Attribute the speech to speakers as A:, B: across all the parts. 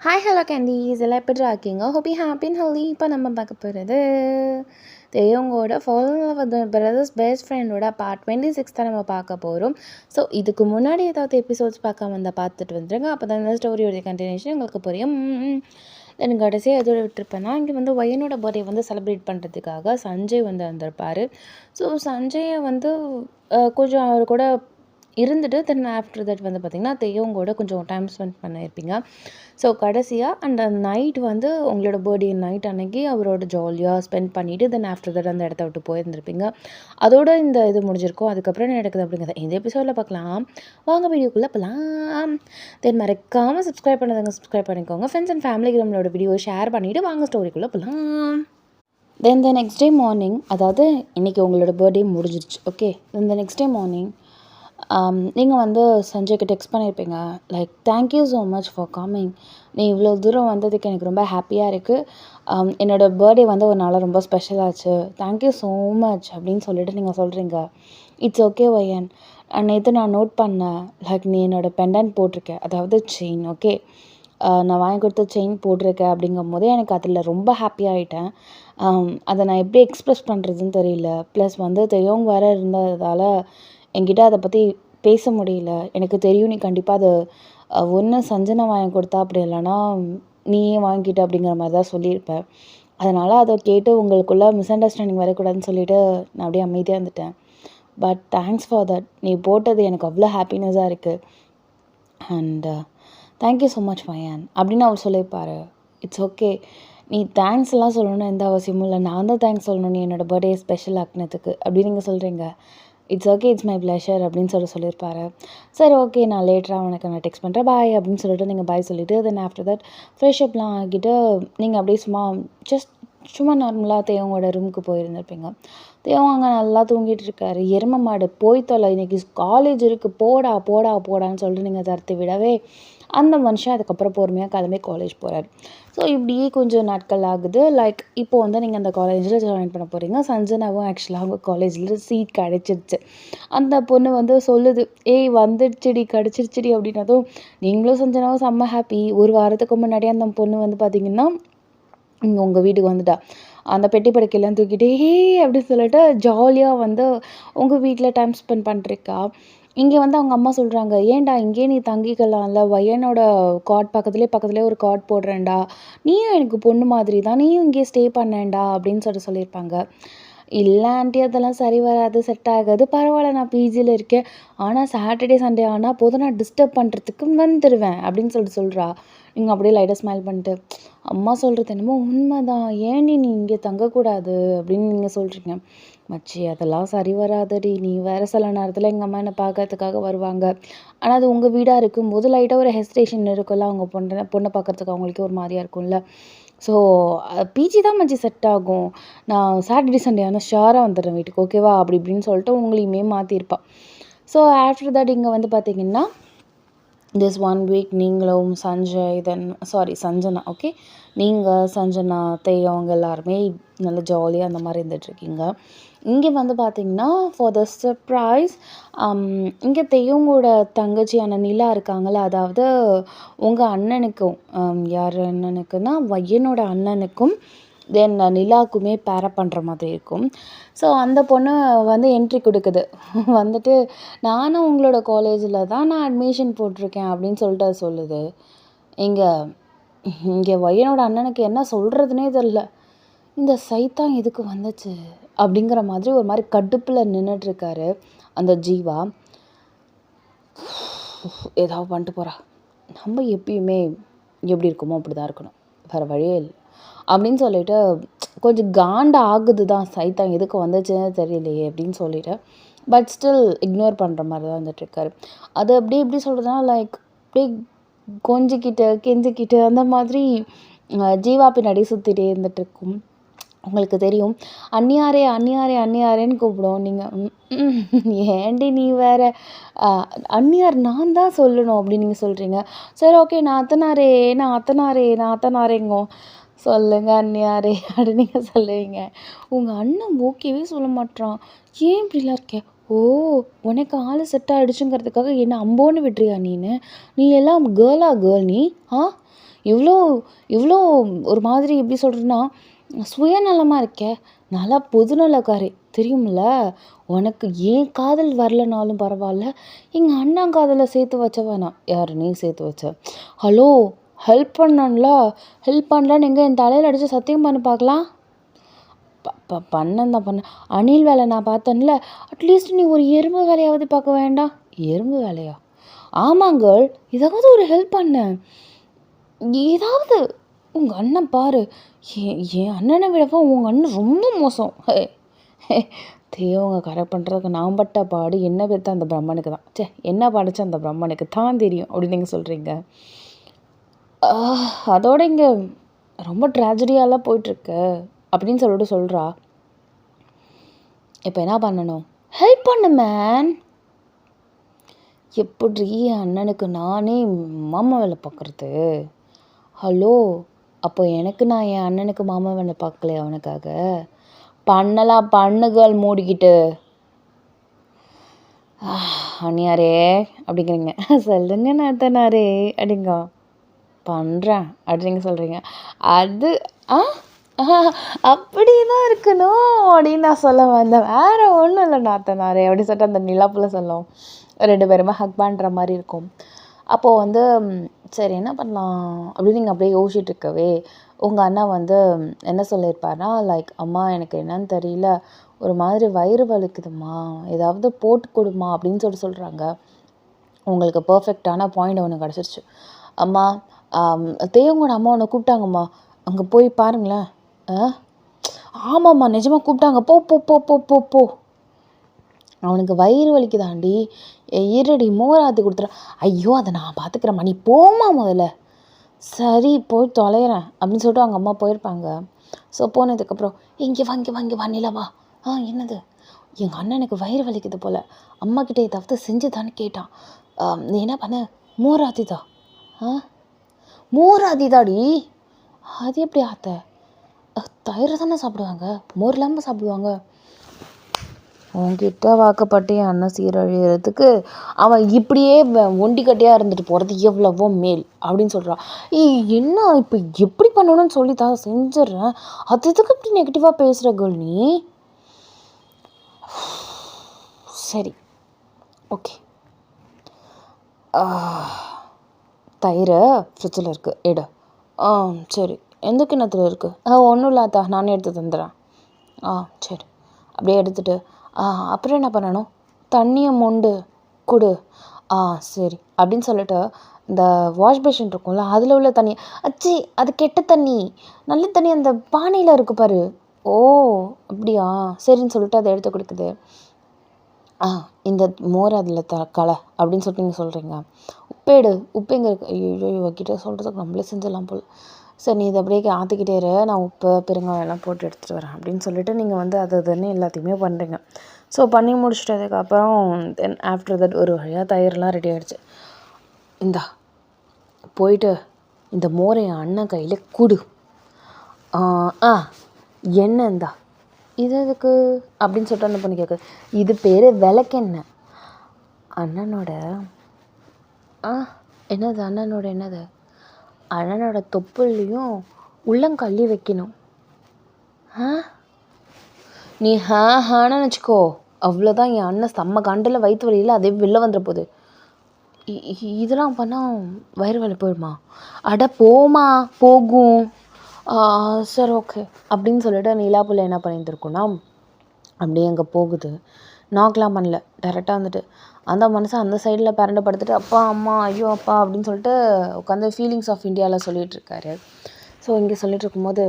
A: Hi hello candies எல்லாம் எப்படி இருக்கீங்க? ஹோப்பி ஹாப்பி அண்ட் ஹெல்தி. இப்போ நம்ம பார்க்க போகிறது தேவங்கோட ஃபால் வித் பிரதர்ஸ் பெஸ்ட் ஃப்ரெண்டோட பார்ட் 26 தான் நம்ம பார்க்க போகிறோம். ஸோ இதுக்கு முன்னாடி ஏதாவது எபிசோட்ஸ் பார்க்காம வந்தால் பார்த்துட்டு வந்துடுங்க. அப்போ தான் இந்த ஸ்டோரியோடைய கண்டினியூஷன் உங்களுக்கு புரியும். தென் கடைசியாக எதோட விட்டுருப்பேன்னா, இங்கே வந்து வயனோட பர்த்டே வந்து செலிப்ரேட் பண்ணுறதுக்காக சஞ்சய் வந்து வந்திருப்பார். ஸோ சஞ்சயை வந்து கொஞ்சம் அவர் கூட இருந்துட்டு தென் ஆஃப்டர் தட் வந்து பார்த்திங்கன்னா தெய்வங்கூட கொஞ்சம் டைம் ஸ்பெண்ட் பண்ணியிருப்பீங்க. ஸோ கடைசியாக அந்த நைட் வந்து உங்களோட பர்த்டே நைட் அன்னைக்கு அவரோட ஜாலியாக ஸ்பெண்ட் பண்ணிவிட்டு தென் ஆஃப்டர் தட் அந்த இடத்த விட்டு போயிருந்திருப்பீங்க. அதோட இந்த இது முடிஞ்சிருக்கும். அதுக்கப்புறம் என்ன நடக்குது அப்படிங்கிறத இந்த எபிசோடில் பார்க்கலாம். வாங்க வீடியோக்குள்ளே போகலாம். தென் மறக்காமல் சப்ஸ்கிரைப் பண்ணாதவங்க சப்ஸ்கிரைப் பண்ணிக்கோங்க. ஃப்ரெண்ட்ஸ் அண்ட் ஃபேமிலிக்கு நம்மளோட வீடியோ ஷேர் பண்ணிவிட்டு வாங்க ஸ்டோரிக்குள்ளே போகலாம். தென் த நெக்ஸ்ட் டே மார்னிங், அதாவது இன்றைக்கி உங்களோட பர்த்டே முடிஞ்சிருச்சு. Okay, then the next day morning நீங்கள் வந்து சஞ்சய்க்கு டெக்ஸ்ட் பண்ணியிருப்பீங்க like thank you so much for coming. நீ இவ்வளோ தூரம் வந்ததுக்கு எனக்கு ரொம்ப ஹாப்பியாக இருக்குது. என்னோடய பர்த்டே வந்து ஒரு நாளாக ரொம்ப ஸ்பெஷலாச்சு. தேங்க்யூ ஸோ மச் அப்படின்னு சொல்லிட்டு நீங்கள் சொல்கிறீங்க. இட்ஸ் ஓகே வயன். நேற்று நான் நோட் பண்ணேன் லைக் நீ என்னோடய பெண்டன்ட் போட்டிருக்கேன், அதாவது செயின். ஓகே, நான் வாங்கி கொடுத்த செயின் போட்டிருக்கேன் அப்படிங்கும் போதே எனக்கு அதில் ரொம்ப ஹாப்பியாகிட்டேன். அதை நான் எப்படி எக்ஸ்ப்ரெஸ் பண்ணுறதுன்னு தெரியல. ப்ளஸ் வந்து தெய்வம் வேறு இருந்ததால் என்கிட்ட அதை பற்றி பேச முடியல. எனக்கு தெரியும் நீ கண்டிப்பாக அது ஒன்று சஞ்சனை வாங்கி கொடுத்தா, அப்படி இல்லைனா நீயே வாங்கிட்ட அப்படிங்கிற மாதிரி தான் சொல்லியிருப்பேன். அதனால் அதை கேட்டு உங்களுக்குள்ளே மிஸ் அண்டர்ஸ்டாண்டிங் வரக்கூடாதுன்னு சொல்லிவிட்டு நான் அப்படியே அமைதியாக இருந்துட்டேன். But thanks for that. நீ போட்டது எனக்கு அவ்வளோ ஹாப்பினஸாக இருக்குது. அண்ட் தேங்க்யூ ஸோ மச் மயான் அப்படின்னு அவர் சொல்லியிருப்பார். இட்ஸ் ஓகே, நீ தேங்க்ஸ்லாம் சொல்லணும்னு எந்த அவசியமும் இல்லை. நான் தான் தேங்க்ஸ் சொல்லணும் நீ என்னோடய பர்த்டே ஸ்பெஷல் ஆக்குனதுக்கு அப்படின்னு நீங்கள் சொல்கிறீங்க. It's okay, it's my pleasure அப்படின்னு சொல்லியிருப்பாரு. சரி ஓகே, நான் லேட்டராக உனக்கு நான் டெக்ஸ்ட் பண்ணுறேன் பாய் அப்படின்னு சொல்லிட்டு நீங்கள் பாய் சொல்லிவிட்டு தென் ஆஃப்டர் தட் ஃப்ரெஷ் அப்லாம் ஆகிட்டு நீங்கள் அப்படியே சும்மா நார்மலாக தேவங்களோட ரூமுக்கு போயிருந்திருப்பீங்க. தேவன் அங்கே நல்லா தூங்கிட்டு இருக்காரு. எரும மாடு போய் தொலை, இன்றைக்கி காலேஜ் இருக்குது, போடான்னு சொல்லிட்டு நீங்கள் தடுத்து விடவே அந்த மனுஷன் அதுக்கப்புறம் பொறுமையாக கிளம்பி காலேஜ் போகிறார். ஸோ இப்படியே கொஞ்சம் நாட்கள் ஆகுது. லைக் இப்போ வந்து நீங்கள் அந்த காலேஜில் ஜாயின் பண்ண போகிறீங்க. சஞ்சனாவும் ஆக்சுவலாக அவங்க காலேஜில் சீட் கிடச்சிருச்சு. அந்த பொண்ணு வந்து சொல்லுது, ஏய் வந்துடுச்சுடி, கிடச்சிருச்சுடி அப்படின்னதும் நீங்களும் சஞ்சனாவும் செம்ம ஹாப்பி. ஒரு வாரத்துக்கு முன்னாடியே அந்த பொண்ணு வந்து பார்த்திங்கன்னா இங்கே உங்கள் வீட்டுக்கு வந்துட்டா. அந்த பெட்டி படுக்கையெல்லாம் தூக்கிட்டு ஹே அப்படின்னு சொல்லிட்டு ஜாலியாக வந்து உங்கள் வீட்டில் டைம் ஸ்பெண்ட் பண்ணிருக்கா. இங்கே வந்து அவங்க அம்மா சொல்கிறாங்க, ஏன்டா இங்கேயே நீ தங்கிக்கலாம்ல, வயனோட பக்கத்துலேயே ஒரு காட் போடுறேன்டா, நீயும் எனக்கு பொண்ணு மாதிரி தான், நீயும் இங்கேயே ஸ்டே பண்ணேன்டா அப்படின்னு சொல்லியிருப்பாங்க. இல்லை ஆண்டி, அதெல்லாம் சரி வராது, செட் ஆகாது, பரவாயில்ல நான் பிஜியில் இருக்கேன், ஆனால் சாட்டர்டே சண்டே ஆனால் போதும் நான் டிஸ்டர்ப் பண்ணுறதுக்கு வந்துடுவேன் அப்படின்னு சொல்கிறா. நீங்கள் அப்படியே லைட்டாக ஸ்மைல் பண்ணிட்டு, அம்மா சொல்கிறது என்னமோ உண்மை தான், ஏன்டி நீ இங்கே தங்கக்கூடாது அப்படின்னு நீங்கள் சொல்கிறீங்க. மச்சி அதெல்லாம் சரி வராதடி, நீ வேறு சில நேரத்தில் எங்கள் அம்மா என்னை பார்க்கறதுக்காக வருவாங்க, ஆனால் அது உங்கள் வீடாக இருக்கும்போது லைட்டாக ஒரு ஹெசிடேஷன் இருக்கும்ல, அவங்க பொண்ணை பார்க்குறதுக்கு அவங்களுக்கே ஒரு மாதிரியாக இருக்கும்ல. ஸோ பிஜி தான் மச்சி செட் ஆகும், நான் சாட்டர்டே சண்டே ஆனால் ஷியராக வந்துடுறேன் வீட்டுக்கு, ஓகேவா அப்படி இப்படின்னு சொல்லிட்டு உங்களையுமே மாற்றிருப்பாள். ஸோ ஆஃப்டர் தட் இங்கே வந்து பார்த்திங்கன்னா திஸ் 1 வீக் நீங்களும் சஞ்சனா, ஓகே, நீங்கள் சஞ்சனா அவங்க எல்லாருமே நல்லா ஜாலியாக அந்த மாதிரி இருந்துகிட்ருக்கீங்க. இங்கே வந்து பார்த்திங்கன்னா ஃபார் த சர்ப்ரைஸ் இங்கே தெய்வங்களோட தங்கச்சியான நிலா இருக்காங்கள, அதாவது உங்கள் அண்ணனுக்கும் யார் அண்ணனுக்குன்னா வயனோட அண்ணனுக்கும் தென் நிலாவுக்குமே பேரப் பண்ணுற மாதிரி இருக்கும். ஸோ அந்த பொண்ணு வந்து என்ட்ரி கொடுக்குது. வந்துட்டு நானும் உங்களோட காலேஜில் தான் நான் அட்மிஷன் போட்டிருக்கேன் அப்படின்னு சொல்லிட்டு அது சொல்லுது. இங்கே வயனோட அண்ணனுக்கு என்ன சொல்கிறதுனே தெரில. இந்த சைத்தான் எதுக்கு வந்துச்சு அப்படிங்கிற மாதிரி ஒரு மாதிரி கடுப்பில் நின்றுட்டுருக்காரு அந்த ஜீவா. ஏதாவது பண்ணிட்டு போகிறா, நம்ம எப்பயுமே எப்படி இருக்குமோ அப்படி தான் இருக்கணும், வேறு வழியே இல்லை அப்படின்னு சொல்லிட்டு கொஞ்சம் காண்ட ஆகுது தான், சைத்தான் எதுக்கு வந்துச்சுன்னு தெரியலையே அப்படின்னு சொல்லிட்டு. பட் ஸ்டில் இக்னோர் பண்ணுற மாதிரி தான் வந்துட்டுருக்காரு. அது எப்படி சொல்கிறதுனா லைக் அப்படியே கெஞ்சிக்கிட்டு அந்த மாதிரி ஜீவா பின்னாடி சுற்றிட்டே இருந்துகிட்ருக்கும். உங்களுக்கு தெரியும், அண்ணியாரேன்னு கூப்பிடும். நீங்கள் ஏண்டி நீ வேறு அண்ணியார் நான் தான் சொல்லணும் அப்படின்னு நீங்கள் சொல்கிறீங்க. சரி ஓகே, நான் அத்தனாரேங்கோ சொல்லுங்கள் அண்ணியாரே அப்படின்னு நீங்கள் சொல்லுவீங்க. உங்கள் அண்ணன் ஓகேவே சொல்ல மாட்டான், ஏன் இப்படிலாம் இருக்கே, ஓ! உனக்கு ஆளு செட் ஆயிடுச்சுங்கிறதுக்காக என்ன அம்போன்னு விட்டுறியா நீனு? நீ எல்லாம் கேர்ள் நீ? ஆ? இவ்ளோ இவ்ளோ ஒரு மாதிரி எப்படி சொல்றதுன்னா, சுயநலமா இருக்க. நான்லாம் பொதுநலக்காரி தெரியும்ல? உனக்கு என் காதல் வரலனாலும் பரவால்ல, எங்க அண்ணன் காதல சேர்த்து வச்சவ நான். யாரு நீ சேர்த்து வச்ச? ஹலோ! ஹெல்ப் பண்ணேன்ல, ஹெல்ப் பண்ணலன்னு எங்க என் தலையில அடிச்சு சத்தியம் பண்ணு பார்க்கலாம்? பண்ணேன் தான் பண்ணேன். அணில் வேலை நான் பார்த்தேன்ல, அட்லீஸ்ட் நீ ஒரு எறும்பு வேலையாவது பார்க்க வேண்டாம்? எறும்பு வேலையா? ஆமாங்கேள், ஏதாவது ஒரு ஹெல்ப் பண்ணு. ஏதாவது உங்கள் அண்ணன் பாரு, என் அண்ணனை விடவா உங்கள் அண்ணன் ரொம்ப மோசம். தேவங்க கரெக்ட் பண்ணுறதுக்கு நான் பட்ட பாடு என்ன பெற்ற அந்த பிரம்மனுக்கு தான். சே, என்ன படித்த அந்த பிரம்மனுக்கு தான் தெரியும் அப்படின்னு நீங்கள் சொல்கிறீங்க. அதோட இங்கே ரொம்ப ட்ராஜடியாலாம் போயிட்டுருக்கு அப்படின்னு சொல்லிட்டு சொல்கிறா. இப்போ என்ன பண்ணணும்? ஹெல்ப் பண்ணு மேன். எப்படி அண்ணனுக்கு நானே மாமா வேலை பார்க்குறது? ஹலோ, அப்போ எனக்கு நான் என் அண்ணனுக்கு மாமா வேலை பார்க்கலையா அவனுக்காக? பண்ணலாம் பண்ணுகள் மூடிக்கிட்டு. அண்ணியாரே அப்படிங்கிறீங்க. சொல்லுங்க நாத்தனாரே அப்படிங்க. பண்ணுறேன் அப்படிங்க சொல்கிறீங்க. அது அப்படி தான் இருக்கணும் அப்படின்னு நான் சொல்ல வந்தேன். வேறு ஒன்றும் இல்லை நாத்தனாரே அப்படின்னு சொல்லிட்டு அந்த நிலாப்புல சொல்லும். 2 பேருமே ஹக் பண்ணுற மாதிரி இருக்கும். அப்போது சரி என்ன பண்ணலாம் அப்படின்னு நீங்கள் அப்படியே யோசிச்சுட்டு இருக்கவே உங்கள் அண்ணா என்ன சொல்லியிருப்பாருனா, லைக் அம்மா எனக்கு என்னன்னு தெரியல, ஒரு மாதிரி வயிறு வலிக்குதும்மா, ஏதாவது போட்டு கொடுமா அப்படின்னு சொல்கிறாங்க. உங்களுக்கு பர்ஃபெக்டான பாயிண்ட் ஒன்று கிடச்சிருச்சு. அம்மா, தேவங்கோட அம்மா உன்னை கூப்பிட்டாங்கம்மா, அங்கே போய் பாருங்களேன். ஆமாம்மா, நிஜமாக கூப்பிட்டாங்க, போ போ போ போ போ போ. அவனுக்கு வயிறு வலிக்குதாண்டி, இருடி மோர் ஆற்றி கொடுத்துற. ஐயோ, அதை நான் பார்த்துக்கிறேம்மா, நீ போமா முதல்ல. சரி போய் தொலைகிறேன் அப்படின்னு சொல்லிட்டு அவங்க அம்மா போயிருப்பாங்க. ஸோ போனதுக்கப்புறம் இங்கே வா நிலவா. என்னது? எங்கள் அண்ணனுக்கு வயிறு வலிக்குது போல், அம்மாக்கிட்ட ஏதாவது செஞ்சுதான்னு கேட்டான். நீ என்ன பண்ண? மோர் ஆத்திதா? மோர் ஆத்திதாடி? அது எப்படி ஆத்த? தயிர் தானே சாப்பிடுவாங்க, மோர் இல்லாமல் சாப்பிடுவாங்க. உன்கிட்ட வாக்கப்பட்டு என் அண்ணன் சீரழிகிறதுக்கு அவன் இப்படியே ஒண்டிக்கட்டையாக இருந்துட்டு போகிறது எவ்வளவோ மேல் அப்படின்னு சொல்கிறான். என்ன இப்போ எப்படி பண்ணணும்னு சொல்லி தான் செஞ்சிட்றேன், அதுக்கு இப்படி நெகட்டிவாக பேசுகிற கேர்ள் நீ? சரி ஓகே, தயிர் ஃப்ரிட்ஜில் இருக்குது எடு. சரி, எந்த கிண்ணத்தில் இருக்குது? ஒன்றும் இல்லாதா, நானே எடுத்து தந்துடுறேன். சரி, அப்படியே எடுத்துகிட்டு அப்புறம் என்ன பண்ணணும்? தண்ணியை மொண்டு கொடு. சரி அப்படின்னு சொல்லிட்டு இந்த வாஷ் பேஷன் இருக்கும்ல, அதில் உள்ள தண்ணி, அச்சி அது கெட்ட தண்ணி, நல்ல தண்ணி அந்த பானையில் இருக்குது பாரு. ஓ அப்படியா, சரின்னு சொல்லிட்டு அதை எடுத்து கொடுக்குது. இந்த மோர் அதில் கலை அப்படின்னு சொல்லிட்டு நீங்கள் சொல்கிறீங்க. உப்பேடு, உப்பு எங்கே இருக்குது? ஐயோ கிட்ட சொல்கிறதுக்கு நம்மளே செஞ்சிடலாம் போல். சரி, நீ இதை அப்படியே ஆற்றிக்கிட்டே இரு, நான் உப்பு பெருங்காயம் எல்லாம் போட்டு எடுத்துகிட்டு வரேன் அப்படின்னு சொல்லிட்டு நீங்கள் அதுன்னு எல்லாத்தையுமே பண்ணுறீங்க. ஸோ பண்ணி முடிச்சிட்டதுக்கப்புறம் தென் ஆஃப்டர் தட் ஒரு வழியாக தயிர்லாம் ரெடி ஆகிடுச்சு. இந்தா போயிட்டு இந்த மோரை என் அண்ணன் கையில் கொடு. எண்ணெய் இந்தா, இது எதுக்கு அப்படின்னு சொல்லிட்டு அந்த பொண்ணு கேட்குது. இது பேர் விளக்கெண்ணெய். அண்ணனோட என்னது? அண்ணனோட என்னது? அண்ணனோட தொப்புள்ளையும் உள்ளங்கள்ளி வைக்கணும். நீ ஹான்னு வச்சுக்கோ, அவ்வளோதான். என் அண்ணன் செம்ம கண்டில் வயிற்று வலியில் அதே வெளில வந்துட போகுது. இதெல்லாம் பண்ணால் வயிறு வலி போயிடுமா? அட போமா, போகும். சரி ஓகே அப்படின்னு சொல்லிட்டு நிலாப்புல என்ன பண்ணியிருந்துருக்குன்னா, அப்படியே அங்கே போகுது. நாக்கெலாம் பண்ணல, டேரெக்டாக அந்த மனுஷன் அந்த சைடில் பரண்டு படுத்துட்டு அப்பா அம்மா ஐயோ அப்பா அப்படின்னு சொல்லிட்டு உட்காந்து ஃபீலிங்ஸ் ஆஃப் இந்தியாவில் சொல்லிகிட்ருக்காரு. ஸோ இங்கே சொல்லிகிட்டு இருக்கும்போது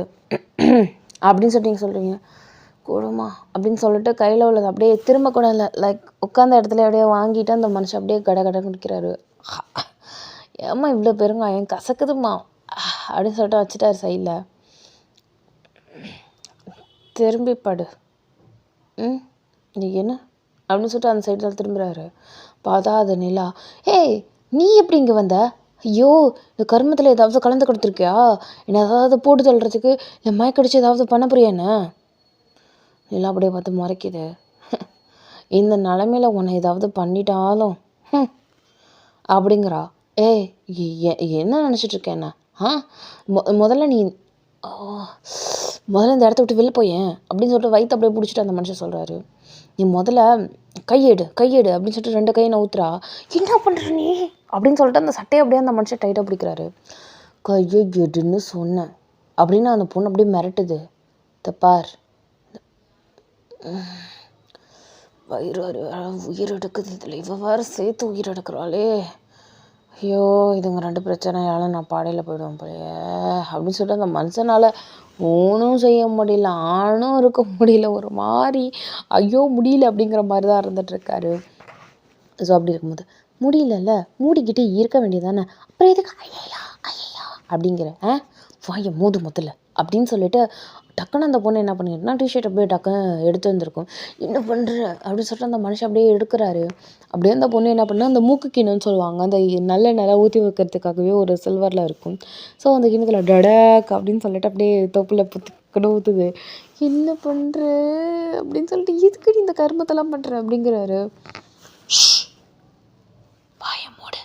A: அப்படின்னு சொல்லிட்டு நீங்கள் சொல்கிறீங்க, கொடுமா அப்படின்னு சொல்லிட்டு கையில் உள்ளது அப்படியே திரும்ப கூட இல்லை, லைக் உட்காந்த இடத்துல அப்படியே வாங்கிட்டு அந்த மனுஷன் அப்படியே கட குடிக்கிறாரு. ஏம்மா இவ்வளோ பெருங்காயம் கசக்குதுமா அப்படின்னு சொல்லிட்டு வச்சுட்டாரு சைடில். திரும்பி படு. நீ என்ன அப்படின்னு சொல்லிட்டு அந்த சைடில் திரும்புகிறாரு. பார்த்தா அது நிலா. ஏய், நீ எப்படி இங்கே வந்த? ஐயோ, இந்த கருமத்தில் ஏதாவது கலந்து கொடுத்துருக்கியா? என்ன ஏதாவது போட்டு தள்ளுறதுக்கு இல்லை மயக்கடிச்சு ஏதாவது பண்ண புரியாண்ணே? நிலா அப்படியே பார்த்து முறைக்குது. இந்த நிலமையில உன்னை ஏதாவது பண்ணிட்டாலும் அப்படிங்கிறா. ஏய் என்ன நினச்சிட்டு இருக்க என்ன? முதல்ல நீ முதல்ல இந்த இடத்த விட்டு வெளில போயேன் அப்படின்னு சொல்லிட்டு வயிற்று அப்படியே பிடிச்சிட்டு அந்த மனுஷன் சொல்கிறாரு. நீ முதல்ல கையெடு அப்படின்னு சொல்லிட்டு 2 கையை நவுத்துறா. என்ன பண்ணுற நீ அப்படின்னு சொல்லிட்டு அந்த சட்டையை அப்படியே அந்த மனுஷன் டைட்டாக பிடிக்கிறாரு. கையை எடுன்னு சொன்னேன் அப்படின்னு அந்த பொண்ணு அப்படியே மிரட்டுது. பார், வயிறு உயிர் எடுக்குது, இதில் இவ வேறு சேர்த்து உயிர் எடுக்கிறாளே, ஐயோ இதுங்க 2 பிரச்சனையால் நான் பாடையில் போயிடுவேன் போலையே அப்படின்னு சொல்லிட்டு அந்த மனுஷனால் ஒன்றும் செய்ய முடியல, ஆணும் இருக்க முடியல, ஒரு மாதிரி ஐயோ முடியல அப்படிங்கிற மாதிரி தான் இருந்துகிட்ருக்காரு. ஸோ அப்படி இருக்கும்போது முடியலல்ல, மூடிக்கிட்டே இருக்க வேண்டியதானே, அப்புறம் எதுக்கு ஐயா அப்படிங்கிற வாயை மூடு முதல்ல அப்படின்னு சொல்லிட்டு டக்குன்னு அந்த பொண்ணு என்ன பண்ணிட்டுனா டிஷர்ட் அப்படியே டக்குன்னு எடுத்து வந்திருக்கும். என்ன பண்ணுற அப்படின்னு சொல்லிட்டு அந்த மனுஷன் அப்படியே எடுக்கிறாரு. அப்படியே அந்த பொண்ணு என்ன பண்ணால் அந்த மூக்கு கிண்ணம்னு சொல்லுவாங்க, அந்த நல்ல நிலம் ஊற்றி வைக்கிறதுக்காகவே ஒரு சில்வரில் இருக்கும். ஸோ அந்த கிண்ணத்தில் டடக் அப்படின்னு சொல்லிட்டு அப்படியே தொப்பில் புத்துக்கணும் ஊற்றுது. என்ன பண்ணுற அப்படின்னு சொல்லிட்டு எதுக்கு நீ இந்த கருமத்தெல்லாம் பண்ணுற அப்படிங்கிறாரு. வாய மூடு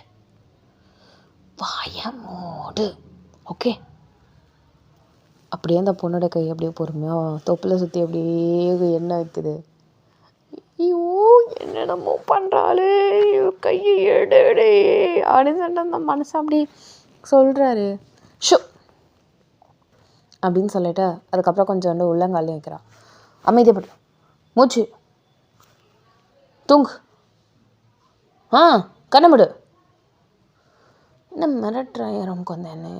A: ஓகே. அப்படியே அந்த பொண்ணோட கை அப்படியே பொறுமையாக தொப்பில் சுற்றி அப்படியே எண்ணெய் வைக்குது. ஐயோ என்னென்னமோ பண்ணுறாளே, கையை எடு அப்படின்னு சொல்லிட்டு அந்த மனுஷன் அப்படி சொல்கிறாரு. ஷோ அப்படின்னு சொல்லிட்டு அதுக்கப்புறம் கொஞ்சம் வந்து உள்ளங்காலையும் வைக்கிறான். அமைதியப்பட்டு மூச்சு தூங்கு, கண்ணமுடு. என்ன மிரட்டுறேன் நமக்கு வந்தேன்னு,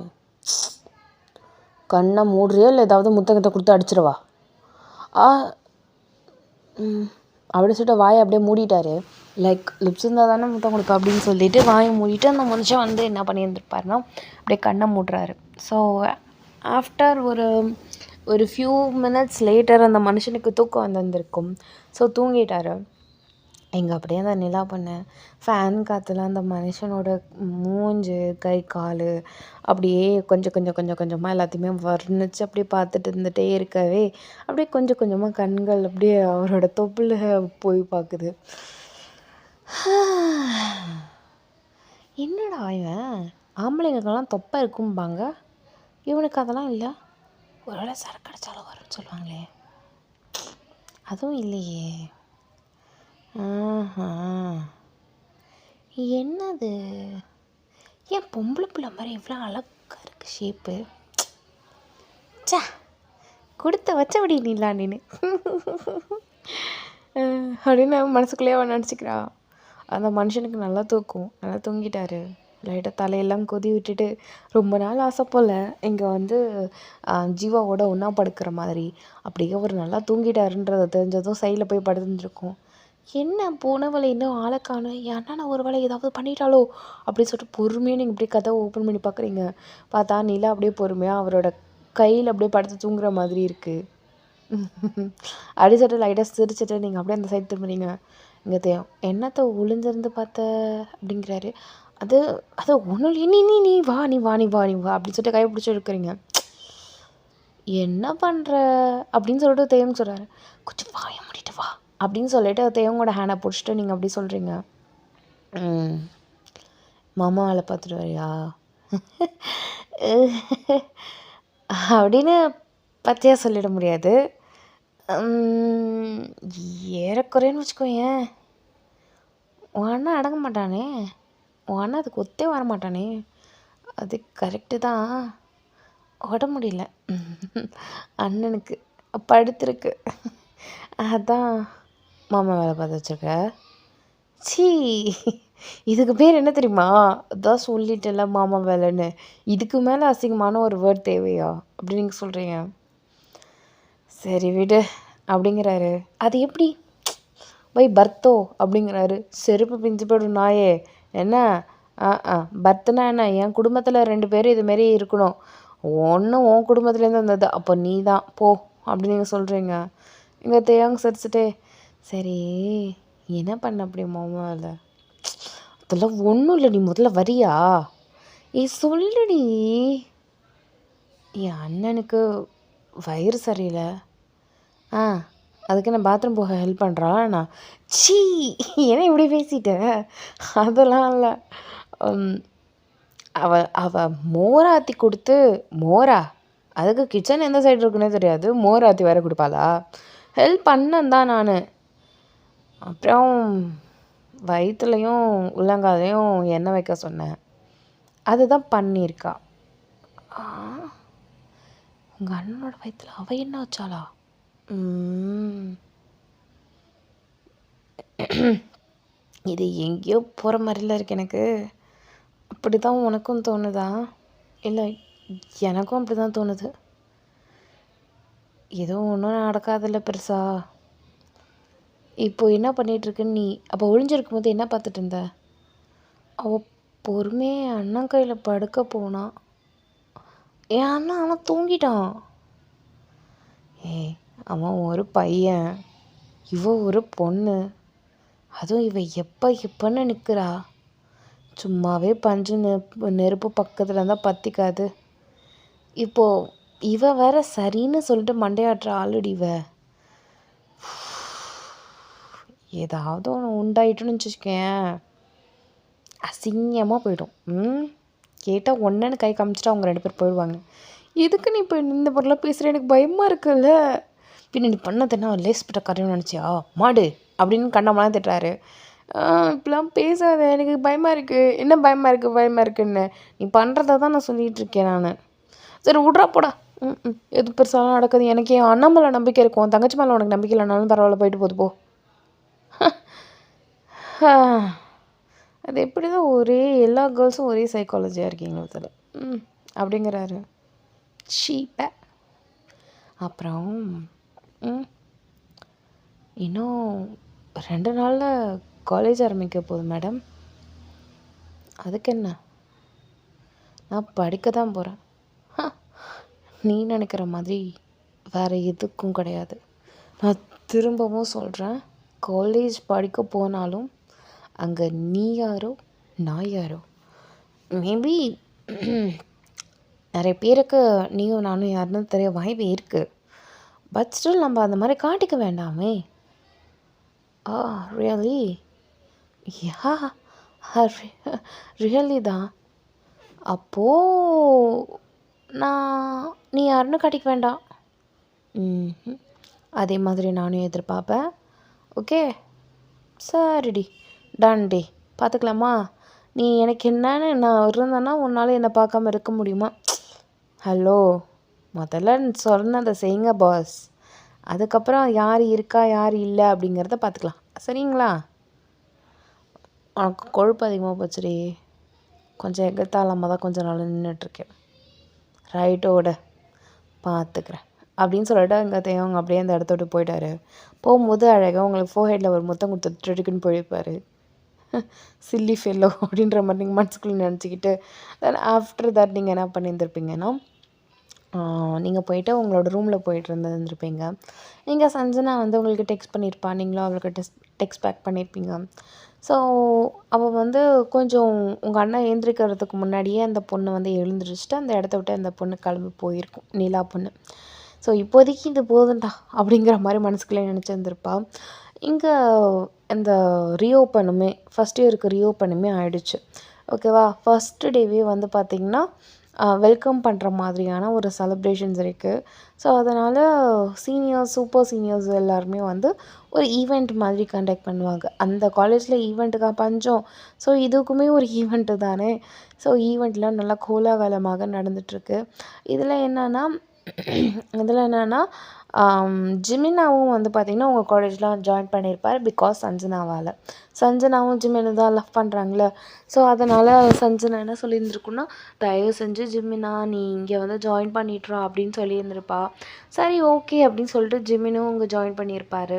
A: கண்ணை மூடுறியா இல்லை ஏதாவது முத்தகத்தை கொடுத்து அடிச்சிடவா அப்படி சொல்லிட்டு வாயை அப்படியே மூடிட்டாரு. லைக் லிப்ஸ் இருந்தால் தானே முத்தம் கொடுப்பா அப்படின்னு சொல்லிட்டு வாயை மூடிட்டு அந்த மனுஷன் வந்து என்ன பண்ணியிருந்துருப்பாருன்னா அப்படியே கண்ணை மூடுறாரு. ஸோ ஆஃப்டர் ஒரு ஃபியூ மினிட்ஸ் லேட்டர் அந்த மனுஷனுக்கு தூக்கம் வந்திருக்கும். ஸோ தூங்கிட்டார். இங்கே அப்படியே அந்த நிலா பண்ணேன் ஃபேன் காற்றுல அந்த மனுஷனோட மூஞ்சு கை கால் அப்படியே கொஞ்சமாக எல்லாத்தையுமே வர்ணிச்சு அப்படியே பார்த்துட்டு இருந்துகிட்டே இருக்கவே அப்படியே கொஞ்சமாக கண்கள் அப்படியே அவரோட தொப்புல போய் பார்க்குது. என்னடா இவன், ஆம்பளைங்களுக்கெல்லாம் தொப்பை இருக்கும்பாங்க, இவனுக்கு அதெல்லாம் இல்லை, ஒருவேளை சரக்கு அடித்தாலும் வரும்னு சொல்லுவாங்களே, அதுவும் இல்லையே. என்னது, ஏன் பொம்பளை பிள்ளை மாதிரி இவ்வளோ அழகாக இருக்குது ஷேப்பு, சா கொடுத்த வச்சபடி நீலா நீனு அப்படின்னு மனசுக்குள்ளேயே அவன் நினச்சிக்கிறா. அந்த மனுஷனுக்கு நல்லா தூங்கிட்டாரு. லைட்டாக தலையெல்லாம் கொதி விட்டுட்டு ரொம்ப நாள் ஆசை போல் இங்கே வந்து ஜீவாவோட ஒன்றா படுக்கிற மாதிரி அப்படியே அவர் நல்லா தூங்கிட்டாருன்றதை தெரிஞ்சதும் சைடில் போய் படுத்துருந்துருக்கும். என்ன போனவளை இன்னும் ஆளை காணும், ஏன்னா நான் ஒரு வேளை ஏதாவது பண்ணிட்டாலோ அப்படின்னு சொல்லிட்டு பொறுமையாக நீங்கள் இப்படி கதை ஓப்பன் பண்ணி பார்க்குறீங்க. பார்த்தா நிலா அப்படியே பொறுமையாக அவரோட கையில் அப்படியே படுத்து தூங்குற மாதிரி இருக்குது. அப்படி சொல்லிட்டு லைட்டாக சிரிச்சிட்டு நீங்கள் அப்படியே அந்த சைடு திரும்புறீங்க. இங்கே தெரியும் என்னத்தை ஒளிஞ்சிருந்து பார்த்த அப்படிங்கிறாரு. அது ஒன்றும் இல்லை, நீ வா அப்படின்னு சொல்லிட்டு கை பிடிச்சி எடுக்கிறீங்க. என்ன பண்ணுற அப்படின்னு சொல்லிட்டு தேவன் சொல்கிறாரு. கொஞ்சம் வாய முடிட்டு வா அப்படின்னு சொல்லிட்டு தேவங்களோட ஹேண்டை பிடிச்சிட்டு நீங்கள் அப்படி சொல்கிறீங்க. மாமா வேலை பார்த்துட்டு வரியா அப்படின்னு பச்சையாக சொல்லிட முடியாது. ஏறக்குறைன்னு வச்சுக்கோயேன், உன் அண்ணன் அடங்க மாட்டானே, உன் அண்ணன் அதுக்கு ஒத்தே வர மாட்டானே. அது கரெக்டு தான், ஓட முடியல அண்ணனுக்கு படுத்துருக்கு, அதான் மாமா வேலை பார்த்து வச்சுருக்க. சீ இதுக்கு பேர் என்ன தெரியுமா, அதான் சொல்லிட்டேன்ல மாமா வேலைன்னு, இதுக்கு மேலே அசிங்கமான ஒரு வேர்ட் தேவையா அப்படி நீங்கள் சொல்கிறீங்க. சரி விடு அப்படிங்கிறாரு. அது எப்படி பை பர்த்தோ அப்படிங்கிறாரு. செருப்பு பிஞ்சு போய்டும் நாயே, என்ன பர்த்துனா என்ன, என் குடும்பத்தில் 2 பேரும் இதுமாரி இருக்கணும், ஒன்றும் உன் குடும்பத்துலேருந்து வந்தது, அப்போ நீ தான் போ அப்படின்னு நீங்கள் சொல்கிறீங்க. இங்கே தேவங்க சிரிச்சுட்டே, சரி என்ன பண்ண அப்படி மாமாவில், அதெல்லாம் ஒன்றும் இல்லை, நீ முதல்ல வரியா, சொல்லுடி. என் அண்ணனுக்கு வயிறு சரியில்லை, அதுக்கு நான் பாத்ரூம் போக ஹெல்ப் பண்ணுறாளா நான்? ச்சீ, ஏன்னா இப்படி பேசிட்டேன். அதெல்லாம் இல்லை. அவ அவ மோராத்தி கொடுத்து மோரா அதுக்கு கிச்சன் எந்த சைடு இருக்குன்னே தெரியாது, மோராத்தி வேற கொடுப்பாளா? ஹெல்ப் பண்ணேன் தான் நான். அப்புறம் வயிற்றுலையும் உள்ளங்காலையும் எண்ணெய் வைக்க சொன்னேன், அதுதான் பண்ணியிருக்கா. உங்கள் அண்ணனோட வயிற்றுல அவள் என்ன வச்சாளா? இது எங்கேயோ போகிற மாதிரிலாம் இருக்கு எனக்கு. அப்படி தான் உனக்கும் தோணுதா? இல்லை, எனக்கும் அப்படி தான் தோணுது. எதுவும் ஒன்றும் நடக்காதில்ல பெருசா. இப்போ என்ன பண்ணிகிட்ருக்குன்னு நீ அப்போ ஒழிஞ்சிருக்கும் போது என்ன பார்த்துட்டு இருந்த? அவள் பொறுமையாக அண்ணன் கையில் படுக்க போனான். என் அண்ணன் அவன் தூங்கிட்டான். அவன் ஒரு பையன், இவ ஒரு பொண்ணு. அதுவும் இவ எப்போன்னு நிற்கிறா. சும்மாவே பஞ்சு நெருப்பு பக்கத்தில் இருந்தால் பற்றிக்காது. இப்போது இவ வேற சரின்னு சொல்லிட்டு மண்டையாட்டுற ஆல்ரெடி. ஏதாவது ஒன்று உண்டாயிட்டுன்னு வச்சுக்கேன், அசிங்கமாக போயிடும். கேட்டால் ஒன்றுன்னு கை காமிச்சிட்டு அவங்க 2 பேர் போயிடுவாங்க. எதுக்கு நீ இப்போ இந்த பொருளாக பேசுகிற? எனக்கு பயமாக இருக்குல்ல. பின்ன நீ பண்ணதுன்னா லேஸ்பட்ட காரியம் நினச்சியா மாடு அப்படின்னு கண்டமெல்லாம் திட்டுறாரு. இப்படிலாம் பேசாத, எனக்கு பயமாக இருக்குது. என்ன பயமாக இருக்குன்னு? நீ பண்ணுறத தான் நான் சொல்லிகிட்டு இருக்கேன் நான். சரி விட்றா போடா. எது பெருசாலாம் நடக்குது. எனக்கு என் அண்ணன் மேலே நம்பிக்கை இருக்கும், தங்கச்சி மேலே உனக்கு நம்பிக்கை இல்லைனாலும் பரவாயில்ல, போயிட்டு போகுது போ. அது எப்படி தான் எல்லா கேர்ள்ஸும் ஒரே சைக்காலஜியாக இருக்கீங்களோ அதில் அப்படிங்கிறாரு. சீப்ப. அப்புறம் இன்னும் 2 நாளில் காலேஜ் ஆரம்பிக்க போகுது மேடம். அதுக்கு என்ன, நான் படிக்க தான் போகிறேன். நீ நினைக்கிற மாதிரி வேறு எதுக்கும் கிடையாது. நான் திரும்பவும் சொல்கிறேன், காலேஜ் படிக்க போனாலும் அங்கே நீ யாரோ நான் யாரோ. மேபி நிறைய பேருக்கு நீயும் நானும் யாருன்னு தெரிய வாய்ப்பு இருக்குது. பட் ஸ்டில் நம்ம அந்த மாதிரி காட்டிக்க வேண்டாமே. ரியலி? யா, ரியலி தான். அப்போது நீ யாருன்னு காட்டிக்க வேண்டாம். அதே மாதிரி நானும் எதிர்பார்ப்பேன். ஓகே, சரிடி, டன் டி, பார்த்துக்கலாமா? நீ எனக்கு என்னன்னு நான் இருந்தேன்னா உன்னால் என்னை பார்க்காம இருக்க முடியுமா? ஹலோ, முதல்ல சொன்னதை செய்யுங்க பாஸ். அதுக்கப்புறம் யார் இருக்கா யார் இல்லை அப்படிங்கிறத பார்த்துக்கலாம், சரிங்களா? உனக்கு கொழுப்பு அதிகமாக போச்சுடி. கொஞ்சம் எகத்தாளமாக தான் கொஞ்சம் நாள் நின்றுட்டுருக்கேன். ரைட்டோட பார்த்துக்கிறேன் அப்படின்னு சொல்லிட்டு அங்கே அவங்க அப்படியே அந்த இடத்த விட்டு போயிட்டாரு. போகும்போது அழகாக உங்களுக்கு ஃபோர்ஹெட்டில் ஒரு முத்தம் கொடுத்து ட்ரெடிக்குன்னு போயிருப்பார். சில்லி ஃபெல்லோ அப்படின்ற மாதிரி நீங்கள் மனசுக்குள்ளே நினச்சிக்கிட்டு தென் ஆஃப்டர் தட் நீங்கள் என்ன பண்ணியிருந்துருப்பீங்கன்னா, நீங்கள் போயிட்டு உங்களோட ரூமில் போயிட்டு இருந்திருப்பீங்க. நீங்கள் சஞ்சனா வந்து உங்களுக்கு டெக்ஸ்ட் பண்ணியிருப்பா, நீங்களும் அவளுக்கு டெக்ஸ்ட் பேக் பண்ணியிருப்பீங்க. ஸோ அவள் கொஞ்சம் உங்கள் அண்ணன் எழுந்திரிக்கிறதுக்கு முன்னாடியே அந்த பொண்ணு எழுந்திரிச்சிட்டு அந்த இடத்த விட்டு அந்த பொண்ணு கிளம்பி போயிருக்கும், நிலா பொண்ணு. ஸோ இப்போதைக்கு இது போதும்டா அப்படிங்கிற மாதிரி மனசுக்குள்ளே நினச்சிருந்துருப்பா. இங்கே இந்த ரீஓப்பனுமே ஃபஸ்ட் இயருக்கு ரீஓப்பனுமே ஆகிடுச்சு. ஓகேவா? ஃபஸ்ட்டு டேவே பார்த்திங்கன்னா வெல்கம் பண்ணுற மாதிரியான ஒரு செலிப்ரேஷன்ஸ் இருக்குது. ஸோ அதனால் சீனியர்ஸ், சூப்பர் சீனியர்ஸ் எல்லாருமே ஒரு ஈவெண்ட் மாதிரி கண்டக்ட் பண்ணுவாங்க. அந்த காலேஜில் ஈவெண்ட்டுக்காக பஞ்சம். ஸோ இதுக்குமே ஒரு ஈவெண்ட்டு தானே. ஸோ ஈவெண்ட்லாம் நல்லா கோலாகலமாக நடந்துகிட்ருக்கு. இதில் என்னென்னா ஜிமினாவும் பார்த்திங்கன்னா உங்கள் காலேஜில் ஜாயின் பண்ணியிருப்பார் பிகாஸ் சஞ்சனாவால். சஞ்சனாவும் ஜிமினை தான் லவ் பண்ணுறாங்களே. ஸோ அதனால் சஞ்சனா என்ன சொல்லியிருந்துருக்குன்னா, தயவு செஞ்சு ஜிமினா நீ இங்கே ஜாயின் பண்ணிட்டுறா அப்படின்னு சொல்லியிருந்திருப்பா. சரி ஓகே அப்படின்னு சொல்லிட்டு ஜிமினும் இங்கே ஜாயின் பண்ணியிருப்பார்.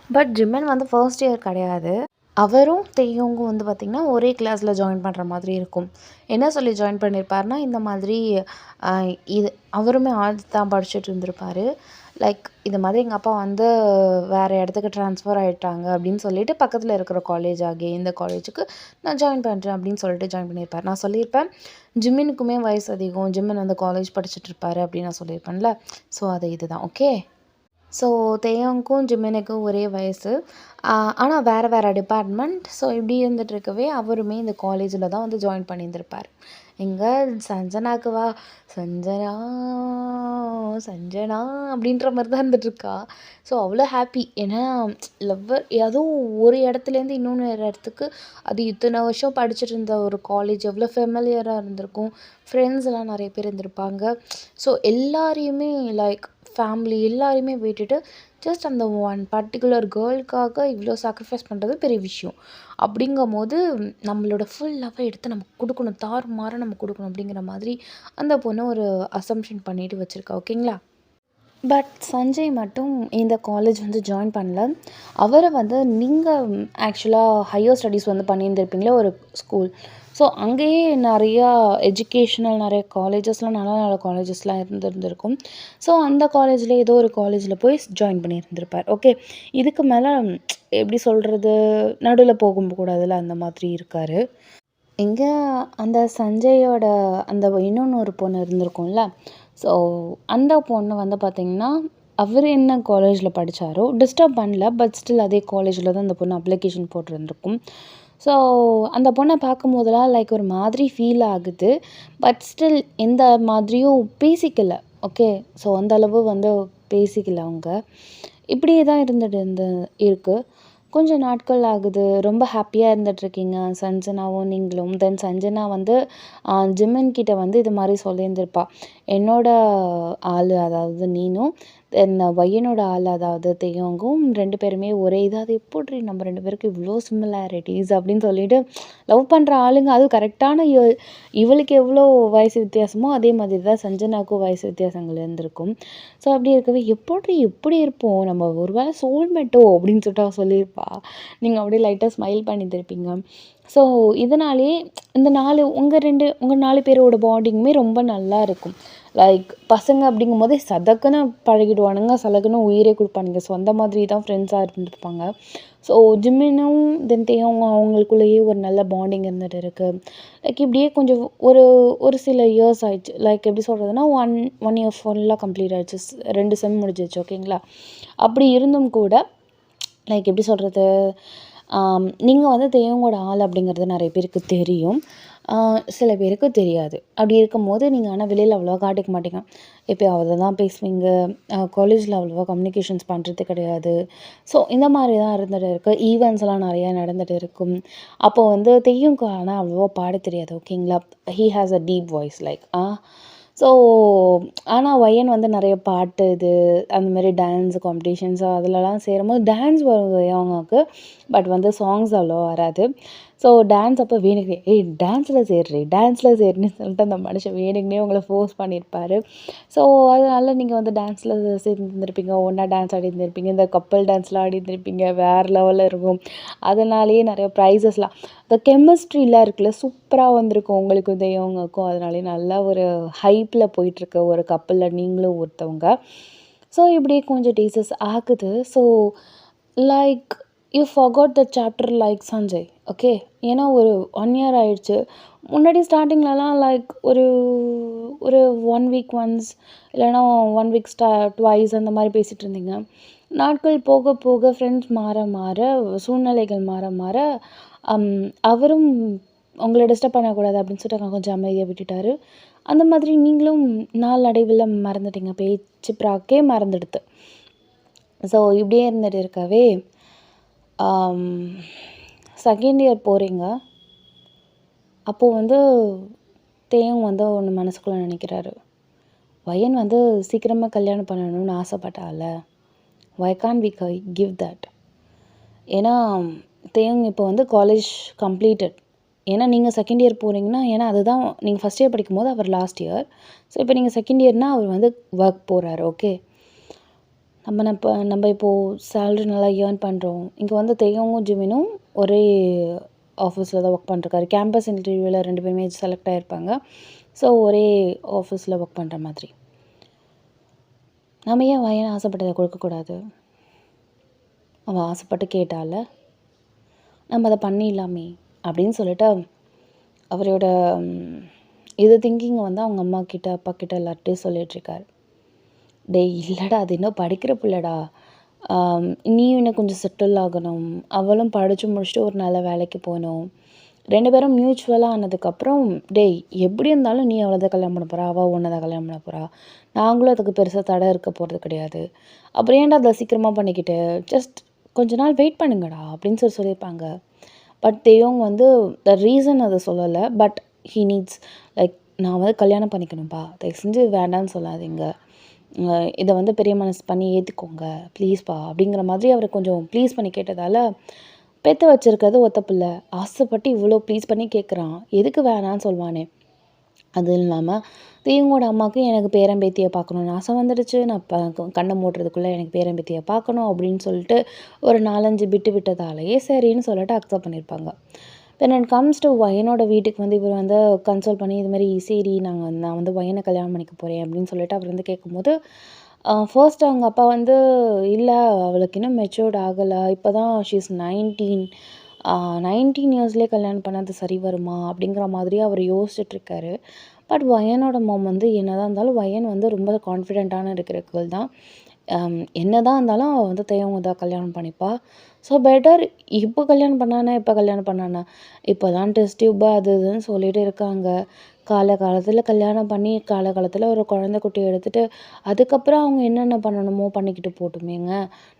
A: பட் ஜிமின் ஃபர்ஸ்ட் இயர் கிடையாது. அவரும் தேயோங்கும் பார்த்திங்கன்னா ஒரே கிளாஸில் ஜாயின் பண்ணுற மாதிரி இருக்கும். என்ன சொல்லி ஜாயின் பண்ணியிருப்பாருனா, இந்த மாதிரி இது அவருமே ஆர்ட்ஸ் தான் படிச்சுட்டு இருந்திருப்பார். லைக் இந்த மாதிரி எங்கள் அப்பா வேறு இடத்துக்கு ட்ரான்ஸ்ஃபர் ஆகிட்டாங்க அப்படின்னு சொல்லிட்டு பக்கத்தில் இருக்கிற காலேஜ் ஆகிய இந்த காலேஜுக்கு நான் ஜாயின் பண்ணுறேன் அப்படின்னு சொல்லிட்டு ஜாயின் பண்ணியிருப்பார். நான் சொல்லியிருப்பேன் ஜிமினுக்குமே வயசு அதிகம், ஜிமின் காலேஜ் படிச்சுட்டு இருப்பார் அப்படின்னு நான் சொல்லியிருப்பேன்ல. ஸோ அது இதுதான். ஓகே, ஸோ தேயாங்க்கும் ஜிமினுக்கும் ஒரே வயசு. ஆனால் வேறு வேறு டிபார்ட்மெண்ட். ஸோ இப்படி இருந்துட்டு இருக்கவே அவருமே இந்த காலேஜில் தான் வந்து ஜாயின் பண்ணியிருந்திருப்பார். எங்க சஞ்சனாக்கு வா சஞ்சனா சஞ்சனா அப்படின்ற மாதிரி தான் இருந்துட்டுருக்கா. ஸோ அவ்வளோ ஹாப்பி. ஏன்னா லவ்வர் அதுவும் ஒரு இடத்துலேருந்து இன்னொன்று இடத்துக்கு, அது இத்தனை வருஷம் படிச்சுட்டு இருந்த ஒரு காலேஜ் எவ்வளோ ஃபெமிலியராக இருந்திருக்கும். ஃப்ரெண்ட்ஸ் எல்லாம் நிறைய பேர் இருந்திருப்பாங்க. ஸோ எல்லாரையுமே லைக் ஃபேமிலி எல்லாரையுமே விட்டுட்டு ஜஸ்ட் அந்த ஒன் பர்ட்டிகுலர் கேர்ளுக்காக இவ்வளோ சாக்ரிஃபைஸ் பண்ணுறது பெரிய விஷயம். அப்படிங்கும்போது நம்மளோட ஃபுல் லவ்வை எடுத்து நம்ம கொடுக்கணும், தாறுமாறாக நம்ம கொடுக்கணும் அப்படிங்கிற மாதிரி அந்த பொண்ணு ஒரு அசம்ப்ஷன் பண்ணிட்டு வச்சுருக்கா. ஓகேங்களா. பட் சஞ்சய் மட்டும் இந்த காலேஜ் வந்து ஜாயின் பண்ணல. அவரை வந்து நீங்கள் ஆக்சுவலாக ஹையர் ஸ்டடீஸ் வந்து பண்ணியிருந்திருப்பீங்களே ஒரு ஸ்கூல். ஸோ அங்கேயே நிறையா எஜுகேஷ்னல் நிறைய காலேஜஸ்லாம் நல்ல நல்ல காலேஜஸ்லாம் இருந்திருக்கும். ஸோ அந்த காலேஜில் ஏதோ ஒரு காலேஜில் போய் ஜாயின் பண்ணியிருந்திருப்பார். ஓகே. இதுக்கு மேலே எப்படி சொல்கிறது, நடுவில் போகக்கூடாதுல்ல, அந்த மாதிரி இருக்கார். இங்கே அந்த சஞ்சயோட அந்த இன்னொன்று ஒரு பொண்ணு இருந்திருக்கும்ல. ஸோ அந்த பொண்ணு வந்து பார்த்திங்கன்னா, அவர் என்ன காலேஜில் படித்தாரோ டிஸ்டர்ப் பண்ணல. பட் ஸ்டில் அதே காலேஜில் தான் அந்த பொண்ணு அப்ளிகேஷன் போட்டிருந்துருக்கும். ஸோ அந்த பொண்ணை பார்க்கும்போதெல்லாம் லைக் ஒரு மாதிரி ஃபீல் ஆகுது. பட் ஸ்டில் எந்த மாதிரியும் பேசிக்கல. ஓகே. ஸோ அந்த அளவு வந்து பேசிக்கல அவங்க. இப்படியே தான் இருக்குது. கொஞ்சம் நாட்கள் ஆகுது. ரொம்ப ஹாப்பியாக இருந்துகிட்ருக்கீங்க சஞ்சனாவும் நீங்களும். தென் சஞ்சனா வந்து ஜிமின் கிட்ட வந்து இது மாதிரி சொல்லியிருந்திருப்பா. என்னோட ஆள் அதாவது நீனும், தென் பையனோட ஆள் அதாவது தேயோங்கும் 2 பேருமே ஒரே இது. அது எப்புட்ரி நம்ம 2 பேருக்கும் இவ்வளோ சிமிலாரிட்டீஸ் அப்படின்னு சொல்லிட்டு லவ் பண்ணுற ஆளுங்க. அதுவும் கரெக்டான இவளுக்கு எவ்வளோ வயசு வித்தியாசமோ அதே மாதிரி தான் சஞ்சனாவுக்கும் வயசு வித்தியாசங்கள் இருந்திருக்கும். ஸோ அப்படி இருக்கவே எப்புட்ரி எப்படி இருப்போம் நம்ம, ஒரு வேளை சோல்மேட்டோ அப்படின்னு சொல்லிட்டு அவள் சொல்லியிருப்பா. நீங்கள் அப்படியே லைட்டாக ஸ்மைல் பண்ணியிருந்திருப்பீங்க. ஸோ இதனாலேயே இந்த 4 பேரோட பாண்டிங்குமே ரொம்ப நல்லா இருக்கும். லைக் பசங்க அப்படிங்கும்போதே சதக்குன்னு பழகிடுவானுங்க, சலக்குன்னு உயிரே கொடுப்பானுங்க. ஸோ அந்த மாதிரி தான் ஃப்ரெண்ட்ஸாக இருந்துருப்பாங்க. ஸோ ஜிம்மினும் தென் தேயும் அவங்களுக்குள்ளேயே ஒரு நல்ல பாண்டிங் இருந்துகிட்டு இருக்குது. லைக் இப்படியே கொஞ்சம் ஒரு ஒரு சில இயர்ஸ் ஆயிடுச்சு. லைக் எப்படி சொல்கிறதுனா 1 இயர் ஃபுல்லாக கம்ப்ளீட் ஆகிடுச்சு. 2 செம் முடிஞ்சிச்சு. ஓகேங்களா. அப்படி இருந்தும் கூட லைக் எப்படி சொல்கிறது, நீங்கள் வந்து தேவங்களோட ஆள் அப்படிங்கிறது நிறைய பேருக்கு தெரியும். சில பேருக்கு தெரியாது. அப்படி இருக்கும்போது நீங்கள் ஆனால் வெளியில் அவ்வளோவா காட்டிக்க மாட்டீங்க. எப்பயாவது தான் பேசுவீங்க. காலேஜில் அவ்வளோவா கம்யூனிகேஷன்ஸ் பண்ணுறது கிடையாது. ஸோ இந்த மாதிரி தான் இருந்துகிட்டு இருக்குது. ஈவெண்ட்ஸ்லாம் நிறையா நடந்துகிட்டு இருக்கும். அப்போது வந்து தெய்யும்க்கு ஆனால் அவ்வளோவா பாட தெரியாது. ஓகேங்களா. He has a deep voice like so ஆனால் வயன் வந்து நிறைய பாட்டு இது அந்தமாரி டான்ஸ் காம்படிஷன்ஸ் அதிலலாம் சேரும்போது டான்ஸ் வரும் அவங்களுக்கு. பட் வந்து சாங்ஸ் அவ்வளோவா வராது. ஸோ டான்ஸ் அப்போ வேணுக்குனே டான்ஸில் சேர்ன்னு சொல்லிட்டு அந்த மனுஷன் வேணுக்குனே உங்களை ஃபோர்ஸ் பண்ணியிருப்பார். ஸோ அதனால நீங்கள் வந்து டான்ஸில் சேர்ந்துருந்துருப்பீங்க. ஒன்றா டான்ஸ் ஆடிருந்துருப்பீங்க. இந்த கப்பல் டான்ஸ்லாம் ஆடிருந்துருப்பீங்க. வேறு லெவலில் இருக்கும். அதனாலேயே நிறைய ப்ரைஸஸ்லாம் இந்த கெமிஸ்ட்ரிலாம் இருக்குல்ல, சூப்பராக வந்திருக்கும் உங்களுக்கும் தெய்வங்களுக்கும். அதனாலே நல்லா ஒரு ஹைப்பில் போயிட்டுருக்கு ஒரு கப்பலில் நீங்களும் ஒருத்தவங்க. ஸோ இப்படி கொஞ்சம் டீசஸ் ஆகுது. So like you forgot the chapter like Sanjay. Okay. ஏன்னா ஒரு 1 இயர் ஆயிடுச்சு. முன்னாடி ஸ்டார்டிங்லலாம் லைக் ஒரு ஒரு 1 வீக் ஒன்ஸ் இல்லைனா 1 வீக் ட்வைஸ் அந்த மாதிரி பேசிகிட்டு இருந்தீங்க. நாட்கள் போக போக ஃப்ரெண்ட்ஸ் மாற மாற சூழ்நிலைகள் மாற மாற அவரும் உங்களை டிஸ்டர்ப் பண்ணக்கூடாது அப்படின்னு சொல்லிட்டு கொஞ்சம் அமைதியாக விட்டுட்டார். அந்த மாதிரி நீங்களும் நாளடைவில் மறந்துட்டீங்க. பேச்சு ப்ராக்கே மறந்துடுது. ஸோ இப்படியே இருந்துட்டு இருக்கவே செகண்ட் இயர் போகிறீங்க. அப்போது வந்து தேயும் வந்து ஒன்று மனசுக்குள்ளே நினைக்கிறாரு. வயன் வந்து சீக்கிரமாக கல்யாணம் பண்ணணும்னு ஆசைப்பட்டால, வை கான் வி கிவ் தட். ஏன்னா தேயும் இப்போ வந்து காலேஜ் கம்ப்ளீட்டட். ஏன்னா நீங்கள் செகண்ட் இயர் போகிறீங்கன்னா, ஏன்னா அதுதான் நீங்கள் ஃபஸ்ட் இயர் படிக்கும்போது அவர் லாஸ்ட் இயர். ஸோ இப்போ நீங்கள் செகண்ட் இயர்னால் அவர் வந்து ஒர்க் போகிறாரு. ஓகே. நம்ம இப்போது சேலரி நல்லா ஏர்ன் பண்ணுறோம். இங்கே வந்து தேயவும் ஜிமினும் ஒரே ஆஃபீஸில் தான் ஒர்க் பண்ணிருக்காரு. கேம்பஸ் இன்டர்வியூவில் 2 பேருமே செலக்ட் ஆகிருப்பாங்க. ஸோ ஒரே ஆஃபீஸில் ஒர்க் பண்ணுற மாதிரி. நம்ம ஏன் வயன் ஆசைப்பட்டதை கொடுக்கக்கூடாது? அவன் ஆசைப்பட்டு கேட்டால நம்ம அதை பண்ணிடலாமே அப்படின்னு சொல்லிட்டு அவரோட இது திங்கிங்கை வந்து அவங்க அம்மா கிட்ட அப்பா கிட்ட எல்லார்ட்டையும் சொல்லிகிட்ருக்காரு. டேய் இல்லைடா, அது இன்னும் படிக்கிற பிள்ளடா. நீயும் இன்னும் கொஞ்சம் செட்டில் ஆகணும். அவளும் படித்து முடிச்சுட்டு ஒரு நல்ல வேலைக்கு போகணும். 2 பேரும் மியூச்சுவலாக ஆனதுக்கப்புறம், டேய் எப்படி இருந்தாலும் நீ அவளை தான் கல்யாணம் பண்ண போறா, அவள் உன்னை தான் கல்யாணம் பண்ண போறா. நாங்களும் அதுக்கு பெருசா தடை இருக்க போறது கிடையாது. அப்புறம் ஏன்டா அதை சீக்கிரமா பண்ணிக்கிட்டு, ஜஸ்ட் கொஞ்ச நாள் வெயிட் பண்ணுங்கடா அப்படின்னு சொல்லியிருப்பாங்க. பட் தேயோங் வந்து த ரீசன் அதை சொல்லலை. பட் ஹீ நீட்ஸ் லைக் நான் வந்து கல்யாணம் பண்ணிக்கணும்ப்பா, தயவு செஞ்சு வேண்டான்னு சொல்லாதீங்க. இதை வந்து பெரிய மனசு பண்ணி ஏற்றுக்கோங்க ப்ளீஸ்ப்பா அப்படிங்கிற மாதிரி அவர் கொஞ்சம் ப்ளீஸ் பண்ணி கேட்டதால், பெற்று வச்சிருக்கிறது ஒத்த பிள்ளை. ஆசைப்பட்டு இவ்வளோ ப்ளீஸ் பண்ணி கேட்குறான், எதுக்கு வேணான்னு சொல்வானே. அதுவும் இல்லாமல் இவங்களோட அம்மாவுக்கு எனக்கு பேரன் பேத்தியை பார்க்கணுன்னு ஆசை வந்துடுச்சு. நான் கண்ணை மூடுறதுக்குள்ளே எனக்கு பேரன் பேத்தியை பார்க்கணும் அப்படின்னு சொல்லிட்டு ஒரு 4-5 பிட்டு விட்டதாலேயே சரின்னு சொல்லிட்டு அக்செப்ட் பண்ணியிருப்பாங்க. தென் இட் கம்ஸ் டு வயனோட வீட்டுக்கு வந்து இவர் வந்து கன்சல்ட் பண்ணி இது மாதிரி சரி நான் வந்து வயனை கல்யாணம் பண்ணிக்க போகிறேன் அப்படின்னு சொல்லிட்டு அவர் வந்து கேட்கும்போது, ஃபர்ஸ்ட் அவங்க அப்பா வந்து இல்லை அவளுக்கு இன்னும் மெச்சூர்ட் ஆகலை, இப்போ தான் ஷீஸ் 19 19 இயர்ஸ்லேயே கல்யாணம் பண்ணது சரி வருமா அப்படிங்கிற மாதிரி அவர் யோசிச்சுட்ருக்காரு. பட் வயனோட மாம் வந்து என்னதான் இருந்தாலும் வயன் வந்து ரொம்ப கான்ஃபிடென்ட்டான இருக்கிற கேர்ள் தான். என்னதான் இருந்தாலும் அவள் வந்து தேவங்க தான் கல்யாணம் பண்ணிப்பா. ஸோ பெட்டர் இப்போ கல்யாணம் பண்ணானா எப்போ கல்யாணம் பண்ணானா, இப்போ தான் டெஸ்ட் டியூப் அது இதுன்னு சொல்லிட்டு இருக்காங்க. காலகாலத்தில் கல்யாணம் பண்ணி காலகாலத்தில் ஒரு குழந்தை குட்டி எடுத்துட்டு அதுக்கப்புறம் அவங்க என்னென்ன பண்ணணுமோ பண்ணிக்கிட்டு போட்டுமேங்க.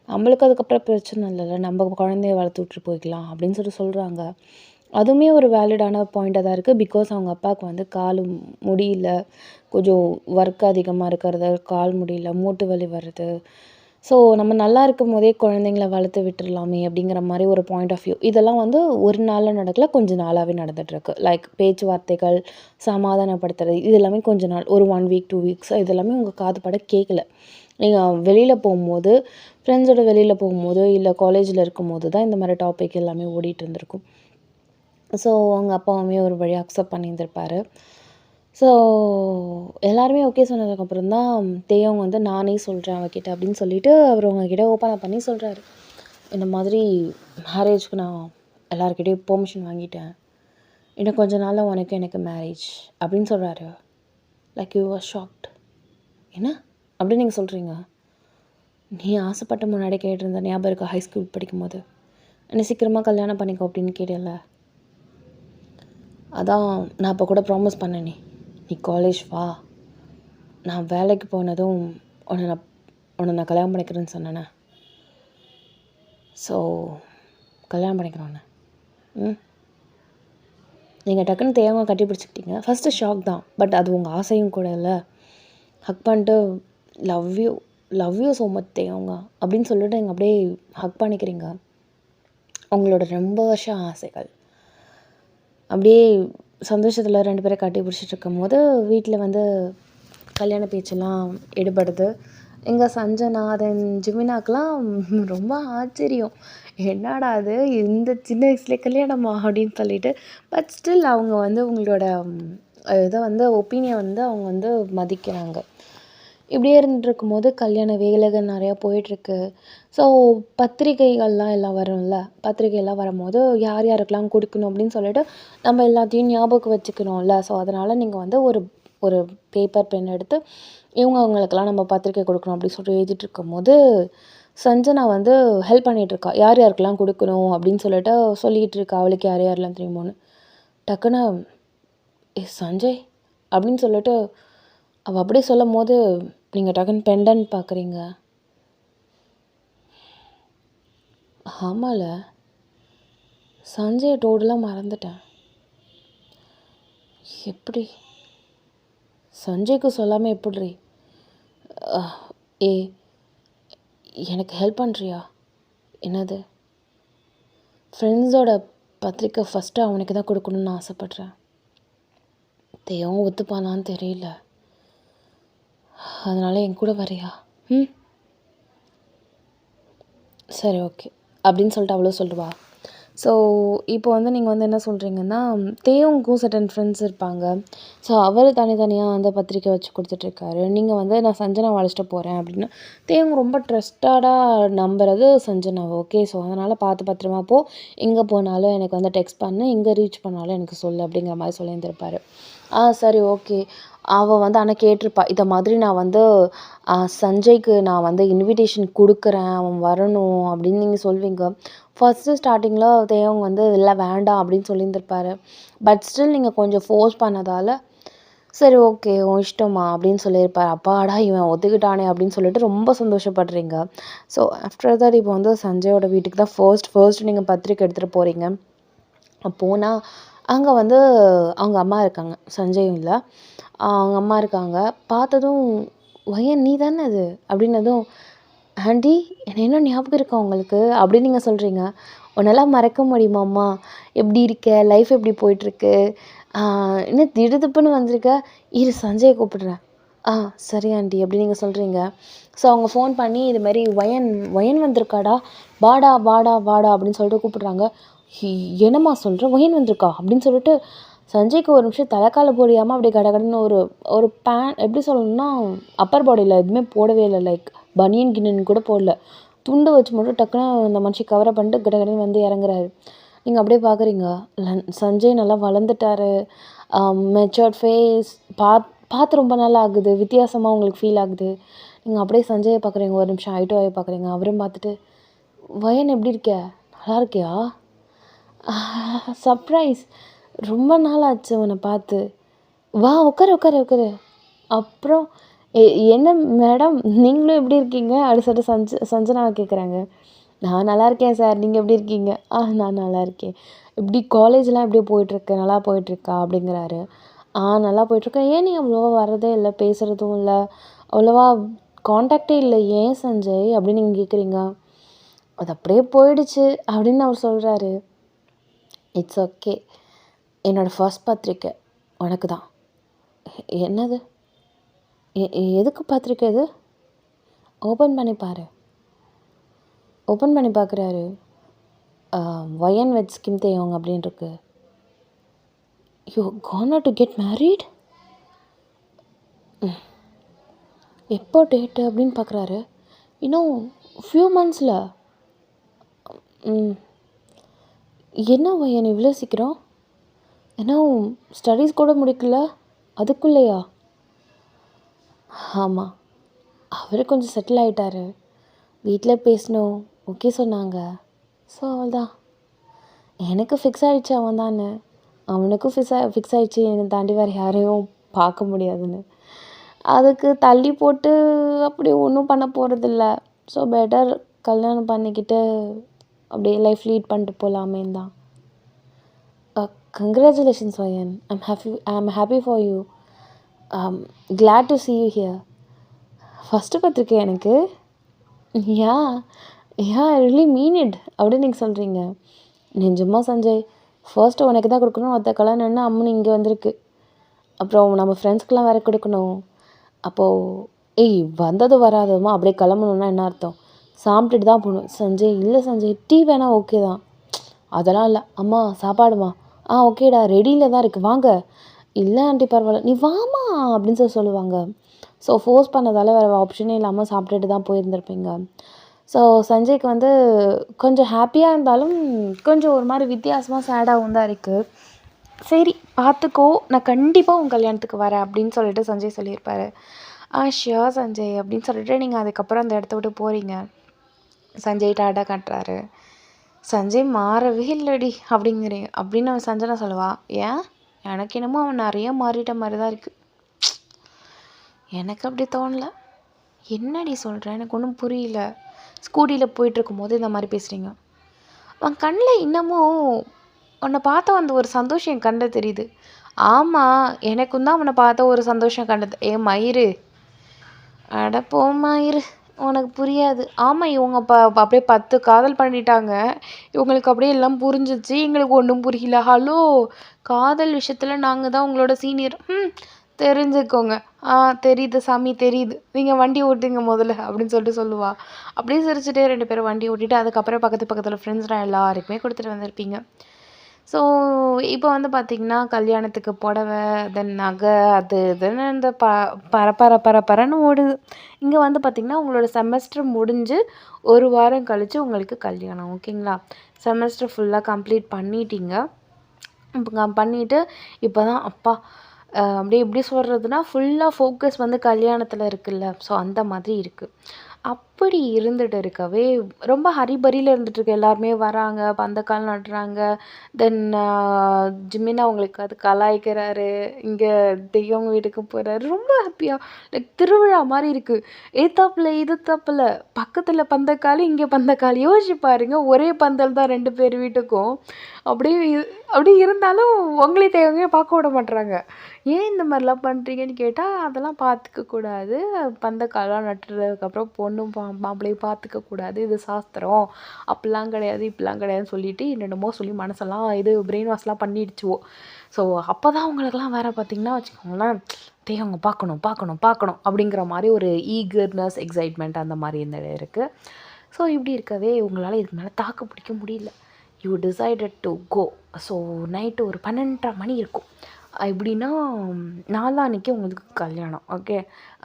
A: நம்மளுக்கு அதுக்கப்புறம் பிரச்சனை இல்லைல்ல, நம்ம குழந்தைய வளர்த்து விட்டுட்டு போய்க்கலாம் அப்படின்னு சொல்கிறாங்க. அதுவுமே ஒரு வேலிடான பாயிண்ட்டாக தான் இருக்குது. பிகாஸ் அவங்க அப்பாவுக்கு வந்து கால் முடியல, கொஞ்சம் ஒர்க் அதிகமாக இருக்கிறது, கால் முடியல, மூட்டு வலி வருது. ஸோ நம்ம நல்லா இருக்கும் போதே குழந்தைங்கள வளர்த்து விட்டுறலாமே அப்படிங்கிற மாதிரி ஒரு பாயிண்ட் ஆஃப் வியூ. இதெல்லாம் வந்து ஒரு நாளில் நடக்கல, கொஞ்சம் நாளாகவே நடந்துகிட்ருக்கு. லைக் பேச்சுவார்த்தைகள், சமாதானப்படுத்துறது, இது எல்லாமே கொஞ்ச நாள், ஒரு 1 வீக் 2 வீக்ஸ் இது எல்லாமே உங்கள் காது பட கேட்கல. நீங்கள் வெளியில் போகும்போது, ஃப்ரெண்ட்ஸோட வெளியில் போகும்போது, இல்லை காலேஜில் இருக்கும்போது தான் இந்த மாதிரி டாபிக் எல்லாமே ஓடிட்டு இருந்திருக்கும். ஸோ அவங்க அப்பாவுமே ஒரு வழி அக்செப்ட் பண்ணியிருந்திருப்பாரு. ஸோ எல்லாருமே ஓகே சொன்னதுக்கப்புறம் தான் தேவங்க வந்து நானே சொல்கிறேன் அவகிட்ட அப்படின்னு சொல்லிட்டு அவர் உங்ககிட்ட ஓப்பனாக பண்ணி சொல்கிறாரு. இந்த மாதிரி மேரேஜ்க்கு நான் எல்லாருக்கிட்டையும் பெர்மிஷன் வாங்கிட்டேன், இன்னும் கொஞ்ச நாளில் உனக்கு எனக்கு மேரேஜ் அப்படின்னு சொல்கிறாரு. Like you are shocked. என்ன அப்படின்னு நீங்கள் சொல்கிறீங்க? நீ ஆசைப்பட்ட முன்னாடி கேட்டிருந்த ஞாபகம் இருக்கா? ஹை ஸ்கூல் படிக்கும்போது என்னை சீக்கிரமாக கல்யாணம் பண்ணிக்கோ அப்படின்னு கேட்டேன்ல, அதான் நான் இப்போ கூட ப்ராமிஸ் பண்ணேனே, நீ காலேஜ் வா, நான் வேலைக்கு போனதும் உன்னை நான் கல்யாணம் பண்ணிக்கிறேன்னு சொன்னேனே. ஸோ கல்யாணம் பண்ணிக்கிறோன்னு நீங்கள் டக்குன்னு தேவங்க கட்டி பிடிச்சிக்கிட்டீங்க. ஃபஸ்ட்டு ஷாக் தான், பட் அது உங்கள் ஆசையும் கூட இல்லை. ஹக் பண்ணிட்டு லவ் யூ ஸோ மச் தேவங்க அப்படின்னு சொல்லிட்டு நீங்கள் அப்படியே ஹக் பண்ணிக்கிறீங்க. உங்களோட ரொம்ப வருஷம் ஆசைகள் அப்படியே சந்தோஷத்தில் 2 பேரை கட்டி பிடிச்சிட்டு இருக்கும்போது வீட்டில் வந்து கல்யாண பேச்செல்லாம் எடுபடுது. எங்கள் சஞ்சனா தென் ஜிமினாக்கெலாம் ரொம்ப ஆச்சரியம், என்னடா அது இந்த சின்ன வயசுலேயே கல்யாணமா அப்படின்னு சொல்லிட்டு. பட் ஸ்டில் அவங்க வந்து உங்களோட இதை வந்து ஒப்பீனியன் வந்து அவங்க வந்து மதிக்கிறாங்க. இப்படியே இருந்துருக்கும்போது கல்யாண வேலைகள் நிறையா போயிட்டுருக்கு. ஸோ பத்திரிகைகள்லாம் எல்லாம் வரும்ல, பத்திரிகைலாம் வரும்போது யார் யாருக்கெல்லாம் கொடுக்கணும் அப்படின்னு சொல்லிட்டு நம்ம எல்லாத்தையும் ஞாபகம் வச்சுக்கணும்ல. ஸோ அதனால் நீங்கள் வந்து ஒரு பேப்பர் பென் எடுத்து அவங்களுக்கெல்லாம் நம்ம பத்திரிக்கை கொடுக்கணும் அப்படின்னு சொல்லிட்டு எழுதிட்டு இருக்கும்போது சஞ்சனா வந்து ஹெல்ப் பண்ணிகிட்ருக்கா. யார் யாருக்கெல்லாம் கொடுக்கணும் அப்படின்னு சொல்லிட்டு சொல்லிகிட்டு இருக்கா, அவளுக்கு யார் யாரெல்லாம் தெரியுமோன்னு. டக்குன்னு சஞ்சய் அப்படின்னு சொல்லிட்டு அவள் அப்படியே சொல்லும் போது நீங்கள் டக்குன்னு பெண்டன் பார்க்குறீங்க. ஆமால, சஞ்சயை டோட்டலாக மறந்துட்டேன். எப்படி சஞ்சய்க்கு சொல்லாமல் எப்படி? ஏ எனக்கு ஹெல்ப் பண்ணுறியா? என்னது? ஃப்ரெண்ட்ஸோட பத்திரிக்கை ஃபஸ்ட்டு அவனுக்கு தான் கொடுக்கணுன்னு ஆசைப்பட்றேன். தேவும் ஒத்துப்பானான்னு தெரியல, அதனால் என் கூட வரியா? சரி ஓகே அப்படின்னு சொல்லிட்டு அவ்வளோ சொல்லுவா. ஸோ இப்போ வந்து நீங்கள் வந்து என்ன சொல்கிறீங்கன்னா, தேவுக்கும் சர்டன் ஃப்ரெண்ட்ஸ் இருப்பாங்க. ஸோ அவர் தனித்தனியாக வந்து பத்திரிக்கை வச்சு குடுத்துட்ருக்காரு. நீங்கள் வந்து நான் சஞ்சனாவ அழைச்சிட்டு போகிறேன் அப்படின்னு. தேவங்க ரொம்ப ட்ரஸ்டடாக நம்புறது சஞ்சனாவ. ஓகே. ஸோ அதனால் பார்த்து பத்திரமா போ. எங்கே போனாலும் எனக்கு வந்து டெக்ஸ்ட் பண்ணு. எங்கே ரீச் பண்ணாலும் எனக்கு சொல்லு அப்படிங்கிற மாதிரி சொல்லியிருந்திருப்பாரு. சரி ஓகே. அவ வந்து ஆனா கேட்டிருப்பா. இத மாதிரி நான் வந்து சஞ்சய்க்கு நான் வந்து இன்விடேஷன் குடுக்குறேன். அவன் வரணும் அப்படின்னு நீங்க சொல்வீங்க. ஃபர்ஸ்ட்டு ஸ்டார்ட்டிங்கில தேவங்க வந்து இல்ல வேண்டாம் அப்படின்னு சொல்லியிருந்திருப்பாரு. பட் ஸ்டில் நீங்க கொஞ்சம் ஃபோர்ஸ் பண்ணதால, சரி ஓகே உன் இஷ்டம்மா அப்படின்னு சொல்லியிருப்பாரு. அப்பாடா இவன் ஒத்துக்கிட்டானே அப்படின்னு சொல்லிட்டு ரொம்ப சந்தோஷப்படுறீங்க. ஸோ ஆஃப்டர் தட் இப்போ வந்து சஞ்சயோட வீட்டுக்கு தான் ஃபர்ஸ்ட் நீங்க பத்திரிக்கை எடுத்துட்டு போறீங்க. போனா அங்க வந்து அவங்க அம்மா இருக்காங்க. சஞ்சயும் இல்ல. அவங்க அம்மா இருக்காங்க. பார்த்ததும் "வயன் நீ தானே அது?" அப்படின்னதும், "ஆன்டி என்ன இன்னும் ஞாபகம் இருக்கா உங்களுக்கு?" அப்படின்னு நீங்க சொல்றீங்க. "உன்னால மறக்க முடியுமாம்மா? எப்படி இருக்க? லைஃப் எப்படி போயிட்டுருக்கு? என்ன திடுதிப்புன்னு வந்திருக்க? இரு சஞ்சய கூப்பிடுறேன்." சரி ஆன்டி" அப்படின்னு நீங்க சொல்றீங்க. ஸோ அவங்க ஃபோன் பண்ணி இது மாரி "வயன் வயன் வந்திருக்காடா. வாடா, வாடா, வாடா" அப்படின்னு சொல்லிட்டு கூப்பிடுறாங்க. "ஹி என்னம்மா சொல்ற? வயன் வந்திருக்கா?" அப்படின்னு சொல்லிட்டு சஞ்சய்க்கு ஒரு நிமிஷம் தல கால் புரியாம அப்படியே கடகடன்னு ஒரு ஒரு எப்படி சொல்லணும்னா, அப்பர் பாடியில எதுவுமே போடவே இல்ல. லைக் பனியன் கினியன் கூட போடல. துண்டு வச்சு மட்டும் டக்குனு அந்த மனுஷி கவர பண்ணிட்டு கடகடன்னு வந்து இறங்குறாரு. நீங்க அப்படியே பார்க்குறீங்க. சஞ்சய் நல்லா வளர்ந்துட்டாரு. மெச்சூர்ட் ஃபேஸ் பார்த்து ரொம்ப நாள் ஆகுது. வித்தியாசமா உங்களுக்கு ஃபீல் ஆகுது. நீங்க அப்படியே சஞ்சய பார்க்குறீங்க. ஒரு நிமிஷம் ஐ டூ ஐ பார்க்குறீங்க. அவரும் பார்த்துட்டு, "வயன் எப்படி இருக்க? நல்லா இருக்கியா? சர்ப்ரைஸ்! ரொம்ப நாள் ஆச்சு உன்ன பார்த்து. வா உட்காரு, உட்காரு, உட்காரு." அப்புறம் எ என்ன மேடம் நீங்களும் எப்படி இருக்கீங்க? அப்படி சொல்லிட்டு சஞ்சனாவ கேட்குறாங்க. "நான் நல்லா இருக்கேன் சார். நீங்க எப்படி இருக்கீங்க?" நான் நல்லா இருக்கேன்." "எப்படி காலேஜ்லாம் எப்படி போயிட்டுருக்கு? நல்லா போயிட்டுருக்கா?" அப்படிங்கிறாரு. நல்லா போயிட்டுருக்கு." ஏன் நீ அவ்வளவா வர்றதே இல்ல, பேசுறதும் இல்ல, அவ்வளவா கான்டாக்ட்டே இல்ல. ஏன் சஞ்சய்?" அப்படின்னு நீங்க கேட்குறீங்க. "அது அப்படியே போயிடுச்சு." அப்படின்னு அவர் சொல்றாரு. "It's okay. என்னோட ஃபர்ஸ்ட் பத்திரிக்கை உனக்கு தான்." "என்னது? எதுக்கு பத்திரிக்கை இது? ஓப்பன் பண்ணி பாரு." ஓப்பன் பண்ணி பார்க்குறாரு. வயன் வித் ஸ்கிம் தேயோங் அப்படின்னு இருக்கு. "You gonna to get married? எப்போ டேட்டு?" அப்படின்னு பார்க்குறாரு. இன்னும் ஃபியூ மந்த்ஸில். என்ன வயன் இவ்வளோ சீக்கிரம்? இன்னும் ஸ்டடீஸ் கூட முடிக்கல, அதுக்குள்ளேயா? ஆமாம். அவர் கொஞ்சம் செட்டில் ஆகிட்டாரு. வீட்டில் பேசினோம், ஓகே சொன்னாங்க. ஸோ அவ்வளோதான். எனக்கு ஃபிக்ஸ் ஆகிடுச்சு அவன் தான்னு. அவனுக்கும் ஃபிக்ஸ் ஆகிடுச்சு என்னை தாண்டி வேறு யாரையும் பார்க்க முடியாதுன்னு. அதுக்கு தள்ளி போட்டு அப்படி ஒன்றும் பண்ண போகிறதில்ல. ஸோ பெட்டர் கல்யாணம் பண்ணிக்கிட்டு அப்படியே லைஃப் லீட் பண்ணிட்டு போகலாமேன்னு தான். கங்க்ராச்சுலேஷன்ஸ் வயன். I'm happy for you. Glad to see you here. First பத்திரிக்கை எனக்கு. யா ஐ ரியலி மீன் இட் அப்படின்னு நீங்கள் சொல்கிறீங்க. நிஜமா சஞ்சய், ஃபர்ஸ்ட்டு உனக்கு தான் கொடுக்கணும். மற்ற கல்யாணம்னா அம்முன்னு இங்கே வந்திருக்கு. அப்புறம் நம்ம ஃப்ரெண்ட்ஸ்க்கெலாம் வேறு கொடுக்கணும். அப்போது வந்தது வராததுமா அப்படியே கிளம்பணுன்னா என்ன அர்த்தம்? சாப்பிட்டுட்டு தான் போகணும். சஞ்சய் இல்லை சஞ்சய், டீ வேணா ஓகே தான். அதெல்லாம் இல்லை. அம்மா சாப்பாடுமா? ஓகேடா ரெடியில் தான் இருக்குது வாங்க. இல்லை ஆண்டி பரவாயில்ல, நீ வாமா அப்படின்னு சொல்லுவாங்க. ஸோ ஃபோர்ஸ் பண்ணதால் வேறு ஆப்ஷனே இல்லாமல் சாப்பிட்டுட்டு தான் போயிருந்திருப்பீங்க. ஸோ சஞ்சய்க்கு வந்து கொஞ்சம் ஹாப்பியாக இருந்தாலும் கொஞ்சம் ஒரு மாதிரி வித்தியாசமாக சேடாகவும் தான் இருக்குது. சரி பார்த்துக்கோ, நான் கண்டிப்பாக உன் கல்யாணத்துக்கு வரேன் அப்படின்னு சொல்லிட்டு சஞ்சய் சொல்லியிருப்பாரு. ஷியோர் சஞ்சய் அப்படின்னு சொல்லிட்டு நீங்கள் அதுக்கப்புறம் அந்த இடத்த விட்டு போகிறீங்க. சஞ்சய் டாட்டா காட்டுறாரு. சஞ்சய் மாறவே இல்லடி அப்படிங்கிறீங்க அப்படின்னு அவன் சஞ்சனா சொல்லுவா. ஏன்? எனக்கு என்னமோ அவன் நிறைய மாறிட்ட மாதிரி தான் இருக்குது. எனக்கு அப்படி தோணலை. என்னடி சொல்கிறேன்? எனக்கு ஒன்றும் புரியல. ஸ்கூட்டியில் போயிட்டுருக்கும் போது இந்த மாதிரி பேசுகிறீங்க. அவன் கண்ணில் இன்னமும் உன்னை பார்த்த அந்த ஒரு சந்தோஷம் என் கண்ணில் தெரியுது. ஆமாம், எனக்கும் தான் அவனை பார்த்த ஒரு சந்தோஷம் கண்டது. மயிறு, அட போம்மா இரு, உனக்கு புரியாது. ஆமாம், இவங்க அப்படியே 10 காதல் பண்ணிட்டாங்க. இவங்களுக்கு அப்படியே எல்லாம் புரிஞ்சிச்சு. எங்களுக்கு ஒன்றும் புரியல. ஹலோ, காதல் விஷயத்தில் நாங்கள் தான் உங்களோட சீனியர். தெரிஞ்சுக்கோங்க. தெரியுது சாமி தெரியுது. நீங்க வண்டி ஓட்டுங்க முதல்ல அப்படின்னு சொல்லுவா. அப்படியே சிரிச்சுட்டே 2 பேரும் வண்டி ஓட்டிட்டு அதுக்கப்புறம் பக்கத்துல ஃப்ரெண்ட்ஸ்லாம் எல்லாருக்குமே குடுத்துட்டு வந்திருப்பீங்க. ஸோ இப்போ வந்து பார்த்தீங்கன்னா, கல்யாணத்துக்கு புடவ, தென் நகை அது இதுன்னு இந்த பரன்னு ஓடுது. இங்க வந்து பார்த்தீங்கன்னா, உங்களோட செமஸ்டர் முடிஞ்சு 1 வாரம் கழிச்சு உங்களுக்கு கல்யாணம். ஓகேங்களா? செமஸ்டர் ஃபுல்லா கம்ப்ளீட் பண்ணிட்டீங்க. பண்ணிட்டு இப்போ தான் அப்பா அப்படியே எப்படி சொல்கிறதுனா ஃபுல்லாக ஃபோக்கஸ் வந்து கல்யாணத்தில் இருக்குல்ல. ஸோ அந்த மாதிரி இருக்குது. அப்படி இருந்துட்டு இருக்கவே ரொம்ப ஹரிபரியில் இருந்துகிட்ருக்கு. எல்லாருமே வராங்க, பந்தக்கால் நடுறாங்க. தென் ஜிமின் அவங்களுக்கு அது கலாய்க்கிறாரு. இங்கே தெய்வங்க வீட்டுக்கு போகிறாரு. ரொம்ப ஹாப்பியாக லைக் திருவிழா மாதிரி இருக்குது. ஏத்தாப்புல இது தப்பில் பக்கத்தில் பந்தக்கால், இங்கே பந்தக்கால். யோசிச்சு பாருங்க, ஒரே பந்தல் தான் 2 பேர் வீட்டுக்கும். அப்படியே அப்படி இருந்தாலும் உங்களே தெய்வமே பார்க்க விட மாட்றாங்க. ஏன் இந்த மாதிரிலாம் பண்ணுறீங்கன்னு கேட்டால், அதெல்லாம் பார்த்துக்க கூடாது. பந்தக்கால்லாம் நட்டுறதுக்கப்புறம் பொண்ணும் மாப்பிள்ளையும் பார்த்துக்க கூடாது. இது சாஸ்திரம். அப்படிலாம் கிடையாது, இப்படிலாம் கிடையாதுன்னு சொல்லிட்டு என்னென்னமோ சொல்லி மனசெல்லாம் இது பிரெயின் வாஷ்லாம் பண்ணிடுச்சுவோ. ஸோ அப்போ தான் அவங்களுக்கெல்லாம் வேறு பார்த்திங்கன்னா வச்சுக்கோங்களேன், அவங்க பார்க்கணும் அப்படிங்கிற மாதிரி ஒரு ஈகர்னஸ், எக்ஸைட்மெண்ட் அந்த மாதிரி இந்த இருக்குது. ஸோ இப்படி இருக்கவே உங்களால் இதுக்கு மேலே தாக்கு பிடிக்க முடியல. You decided to go. So night ஒரு 12:30 மணி இருக்கும். எப்படின்னா நாளான்னைக்கு உங்களுக்கு கல்யாணம். ஓகே,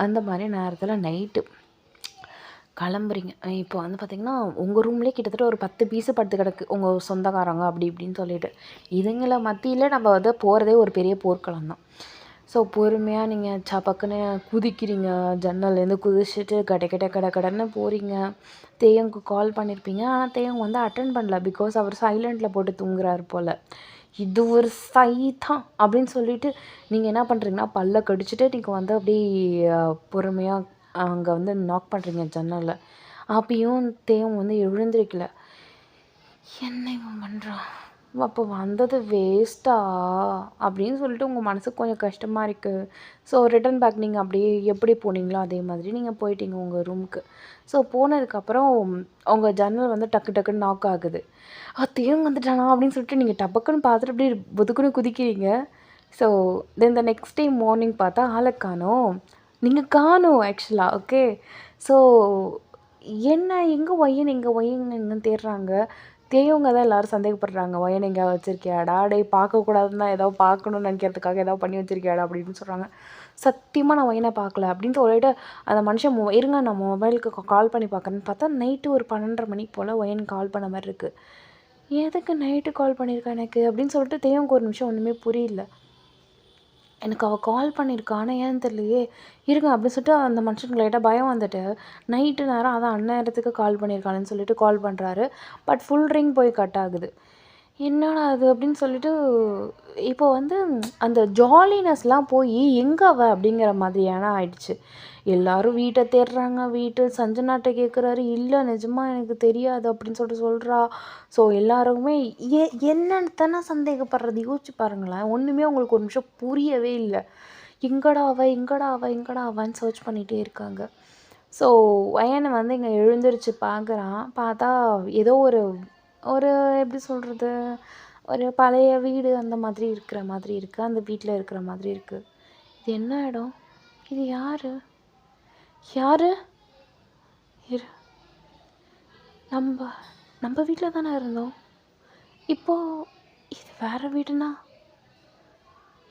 A: அந்த மாதிரி நேரத்தில் நைட்டு கிளம்புறீங்க. இப்போ வந்து பார்த்திங்கன்னா, உங்கள் ரூம்லேயே கிட்டத்தட்ட ஒரு 10 பீஸு படுத்து கிடக்கு உங்கள் சொந்தக்காரங்க அப்படி இப்படின்னு சொல்லிட்டு. இதுங்கள மத்தியில் நம்ம வந்து போகிறதே ஒரு பெரிய போர்க்களம் தான். ஸோ பொறுமையாக நீங்கள் சப்பக்குன்னு குதிக்கிறீங்க. ஜன்னல்லேருந்து குதிச்சுட்டு கடன்னு போகிறீங்க. தேயங்க்கு கால் பண்ணியிருப்பீங்க. ஆனால் தேயங் வந்து அட்டெண்ட் பண்ணல. பிகாஸ் அவர் சைலண்ட்டில் போட்டு தூங்குறாரு போல். இது ஒரு சைதான் அப்படின்னு சொல்லிட்டு நீங்கள் என்ன பண்ணுறீங்கன்னா, பல்ல கடிச்சிட்டு நீங்கள் வந்து அப்படியே பொறுமையாக அங்கே வந்து நாக் பண்ணுறீங்க ஜன்னலில். அப்பயும் தேவன் வந்து எழுந்திருக்கல. என்ன இவன் பண்ணுறான், அப்போ வந்தது வேஸ்ட்டா அப்படின்னு சொல்லிட்டு உங்கள் மனசுக்கு கொஞ்சம் கஷ்டமாக இருக்குது. ஸோ ரிட்டன் பேக் நீங்கள் அப்படியே எப்படி போனீங்களோ அதே மாதிரி நீங்கள் போயிட்டீங்க உங்கள் ரூமுக்கு. ஸோ போனதுக்கப்புறம் உங்கள் ஜன்னல் வந்து டக்குன்னு நாக் ஆகுது. தேவன் வந்துட்டானா அப்படின்னு சொல்லிட்டு நீங்கள் டபக்குன்னு பார்த்துட்டு அப்படியே புதுக்குன்னு குதிக்கிறீங்க. So then the next day morning பார்த்தா ஆளை காணோம். நீங்கள் காணோம் ஆக்சுவலாக. ஓகே, ஸோ என்ன எங்கே ஒய்யன்னு தேடுறாங்க. தேவங்க தான் எல்லோரும் சந்தேகப்படுறாங்க. ஒயன் எங்கேயா வச்சுருக்கியாடா, டேய் பார்க்கக்கூடாதுன்னு தான் ஏதோ பார்க்கணுன்னு நினைக்கிறதுக்காக ஏதோ பண்ணி வச்சுருக்கியாடா அப்படின்னு சொல்கிறாங்க. சத்தியமாக நான் ஒயனை பார்க்கல அப்படின்னு சொல்லிட்டு அந்த மனுஷன் இருங்க நான் மொபைலுக்கு கால் பண்ணி பார்க்குறேன்னு பார்த்தா நைட்டு ஒரு 12:30 மணிக்கு போல் ஒயன் கால் பண்ண மாதிரி இருக்குது. எதுக்கு நைட்டு கால் பண்ணியிருக்கா எனக்கு அப்படின்னு சொல்லிட்டு தேவங்க ஒரு நிமிஷம் ஒன்றுமே புரியல. எனக்கு அவள் கால் பண்ணியிருக்கா, ஆனால் ஏன்னு தெரியலையே, இருங்க அப்படின்னு சொல்லிட்டு அந்த மனுஷனுக்கு லைட்டாக பயம் வந்துட்டு நைட்டு நேரம் அதான் அந்நேரத்துக்கு கால் பண்ணியிருக்காளுன்னு சொல்லிட்டு கால் பண்ணுறாரு. பட் ஃபுல் ரிங் போய் கட் ஆகுது. என்னடா அது அப்படின்னு சொல்லிட்டு இப்போ வந்து அந்த ஜாலினஸ்லாம் போய் எங்கே அவள் அப்படிங்கிற மாதிரியான ஆயிடுச்சு. எல்லாரும் வீட்டை தேடுறாங்க. சஞ்சனாட்ட கேட்குறாரு, இல்லை நிஜமாக எனக்கு தெரியாது அப்படின்னு சொல்கிறா. ஸோ எல்லாருக்குமே என்னன்னு தானே சந்தேகப்படுறது. யோசிச்சு பாருங்களேன், ஒன்றுமே உங்களுக்கு ஒரு நிமிஷம் புரியவே இல்லை. எங்கடா அவன்னு சர்ச் பண்ணிகிட்டே இருக்காங்க. ஸோ வயனை வந்து இங்கே எழுந்திரிச்சு பார்க்குறான். பார்த்தா ஏதோ ஒரு ஒரு எப்படி சொல்கிறது, ஒரு பழைய வீடு அந்த மாதிரி இருக்கிற மாதிரி இருக்குது. அந்த வீட்டில் இருக்கிற மாதிரி இருக்குது. இது என்ன இடம், இது யார் இரு, நம்ம வீட்டில் தானே இருந்தோம். இப்போது இது வேறு வீடுனா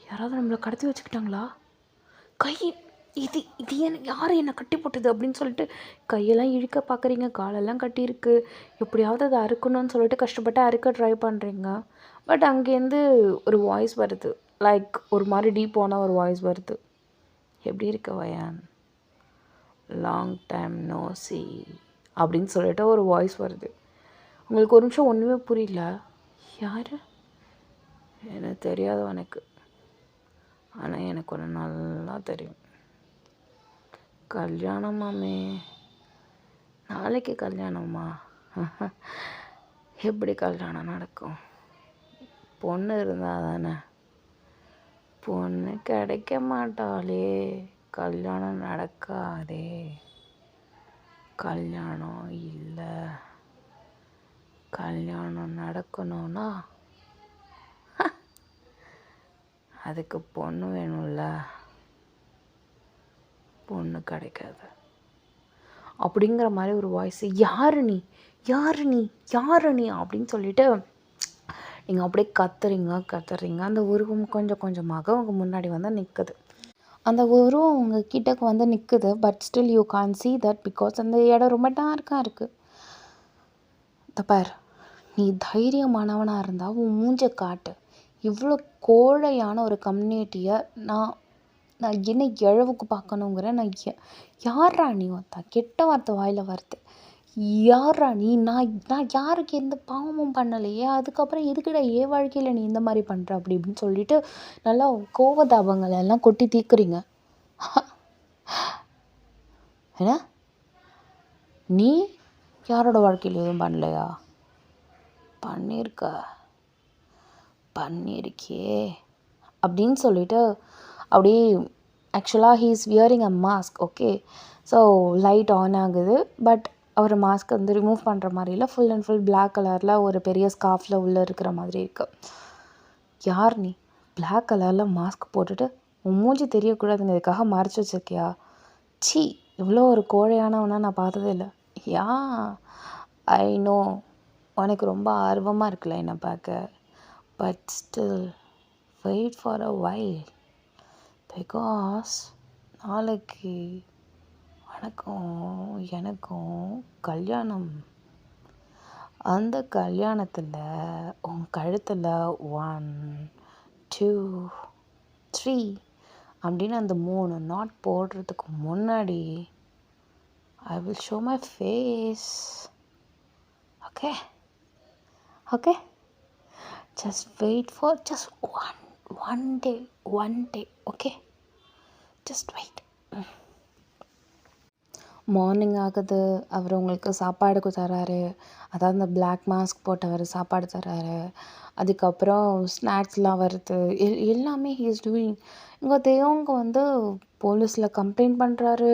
A: யாராவது நம்மளை கடத்தி வச்சுக்கிட்டாங்களா? இது இது யார் என்னை கட்டி போட்டது அப்படின்னு சொல்லிட்டு கையெல்லாம் இழுக்க பார்க்குறீங்க. காலெல்லாம் கட்டியிருக்கு. எப்படியாவது அதை அறுக்கணும்னு சொல்லிட்டு கஷ்டப்பட்டு அறுக்க ட்ரை பண்ணுறீங்க. பட் அங்கேருந்து ஒரு வாய்ஸ் வருது. லைக் ஒரு மாதிரி டீப்பான ஒரு வாய்ஸ் வருது. எப்படி இருக்க Wayan, long time no C அப்படின்னு சொல்லிட்டு ஒரு வாய்ஸ் வருது. உங்களுக்கு ஒரு நிமிஷம் ஒன்றுமே புரியல. யார், எனக்கு தெரியாது உனக்கு, ஆனால் எனக்கு ஒன்று நல்லா தெரியும். கல்யாணமாமே, நாளைக்கு கல்யாணமா? எப்படி கல்யாணம் நடக்கும்? பொண்ணு இருந்தால் தானே. பொண்ணு கிடைக்க மாட்டாளே, கல்யாணம் நடக்காதே. கல்யாணம் இல்லை, கல்யாணம் நடக்கணும்னா அதுக்கு பொண்ணு வேணும்ல. பொண்ணு கிடைக்காது அப்படிங்கிற மாதிரி ஒரு வாய்ஸு. யாரு நீ யாரு நீ யாரு நீ அப்படின்னு சொல்லிட்டு நீங்கள் அப்படியே கத்துறீங்க. அந்த உருவம் கொஞ்சம் கொஞ்சமாக உங்கள் முன்னாடி வந்து நிற்குது. அந்த உருவம் உங்கள் கிட்டக்கு வந்து நிற்குது. But still you can see that because அந்த இடம் ரொம்ப டார்க்காக இருக்குது. தப்பார், நீ தைரியமானவனாக இருந்தால் உன் மூஞ்ச காட்டு. இவ்வளோ கோழையான ஒரு கம்யூனிட்டியை நான் நான் என்ன இழவுக்கு பார்க்கணுங்கிறேன். யாரா நீ ஒருத்தா கெட்ட வார்த்தை வாயில் வருது. யாரா நீ? நான் யாருக்கு எந்த பாவமும் பண்ணலையே, அதுக்கப்புறம் எதுக்குடா என் வாழ்க்கையில் நீ இந்த மாதிரி பண்ணுற அப்படி இப்படின்னு சொல்லிட்டு நல்லா கோவதாபங்களை எல்லாம் கொட்டி தீர்க்குறீங்க. ஏன்னா நீ யாரோட வாழ்க்கையில் எதுவும் பண்ணலையா? பண்ணியிருக்கே அப்படின்னு சொல்லிட்டு அப்படியே ஆக்சுவலாக he is wearing a mask. Okay, so light on ஆகுது. பட் அவர் மாஸ்க் வந்து ரிமூவ் பண்ணுற மாதிரி இல்லை. ஃபுல் அண்ட் ஃபுல் பிளாக் கலரில் ஒரு பெரிய ஸ்கார்ஃபில் உள்ளே இருக்கிற மாதிரி இருக்குது. யார் நீ? பிளாக் கலரில் மாஸ்க் போட்டுட்டு உன் மூஞ்சி தெரியக்கூடாதுங்கிறதுக்காக மறைச்சி வச்சிருக்கியா? சி, இவ்வளோ ஒரு கோழையானவனா நான் பார்த்ததே இல்லை. யா, ஐ நோ உனக்கு ரொம்ப ஆர்வமாக இருக்குல்ல என்னை பார்க்க. But still wait for a while because நாளைக்கு எனக்கும் கல்யாணம். அந்த கல்யாணத்தில் உன் கழுத்தில் 1 2 3 அப்படின்னு அந்த 3 நாட் போடுறதுக்கு முன்னாடி I will show my face. Okay, just wait for just one day, okay, just wait. Morning ஆகுது. அவர் உங்களுக்கு சாப்பாடு தராரு. அதாவது இந்த பிளாக் மாஸ்க் போட்டவர் சாப்பாடு தராரு. அதுக்கப்புறம் ஸ்நாக்ஸ்லாம் வருது. எல்லாமே ஹீ இஸ் டூயிங். இங்கே தேவங்க வந்து போலீஸில் கம்ப்ளைண்ட் பண்ணுறாரு.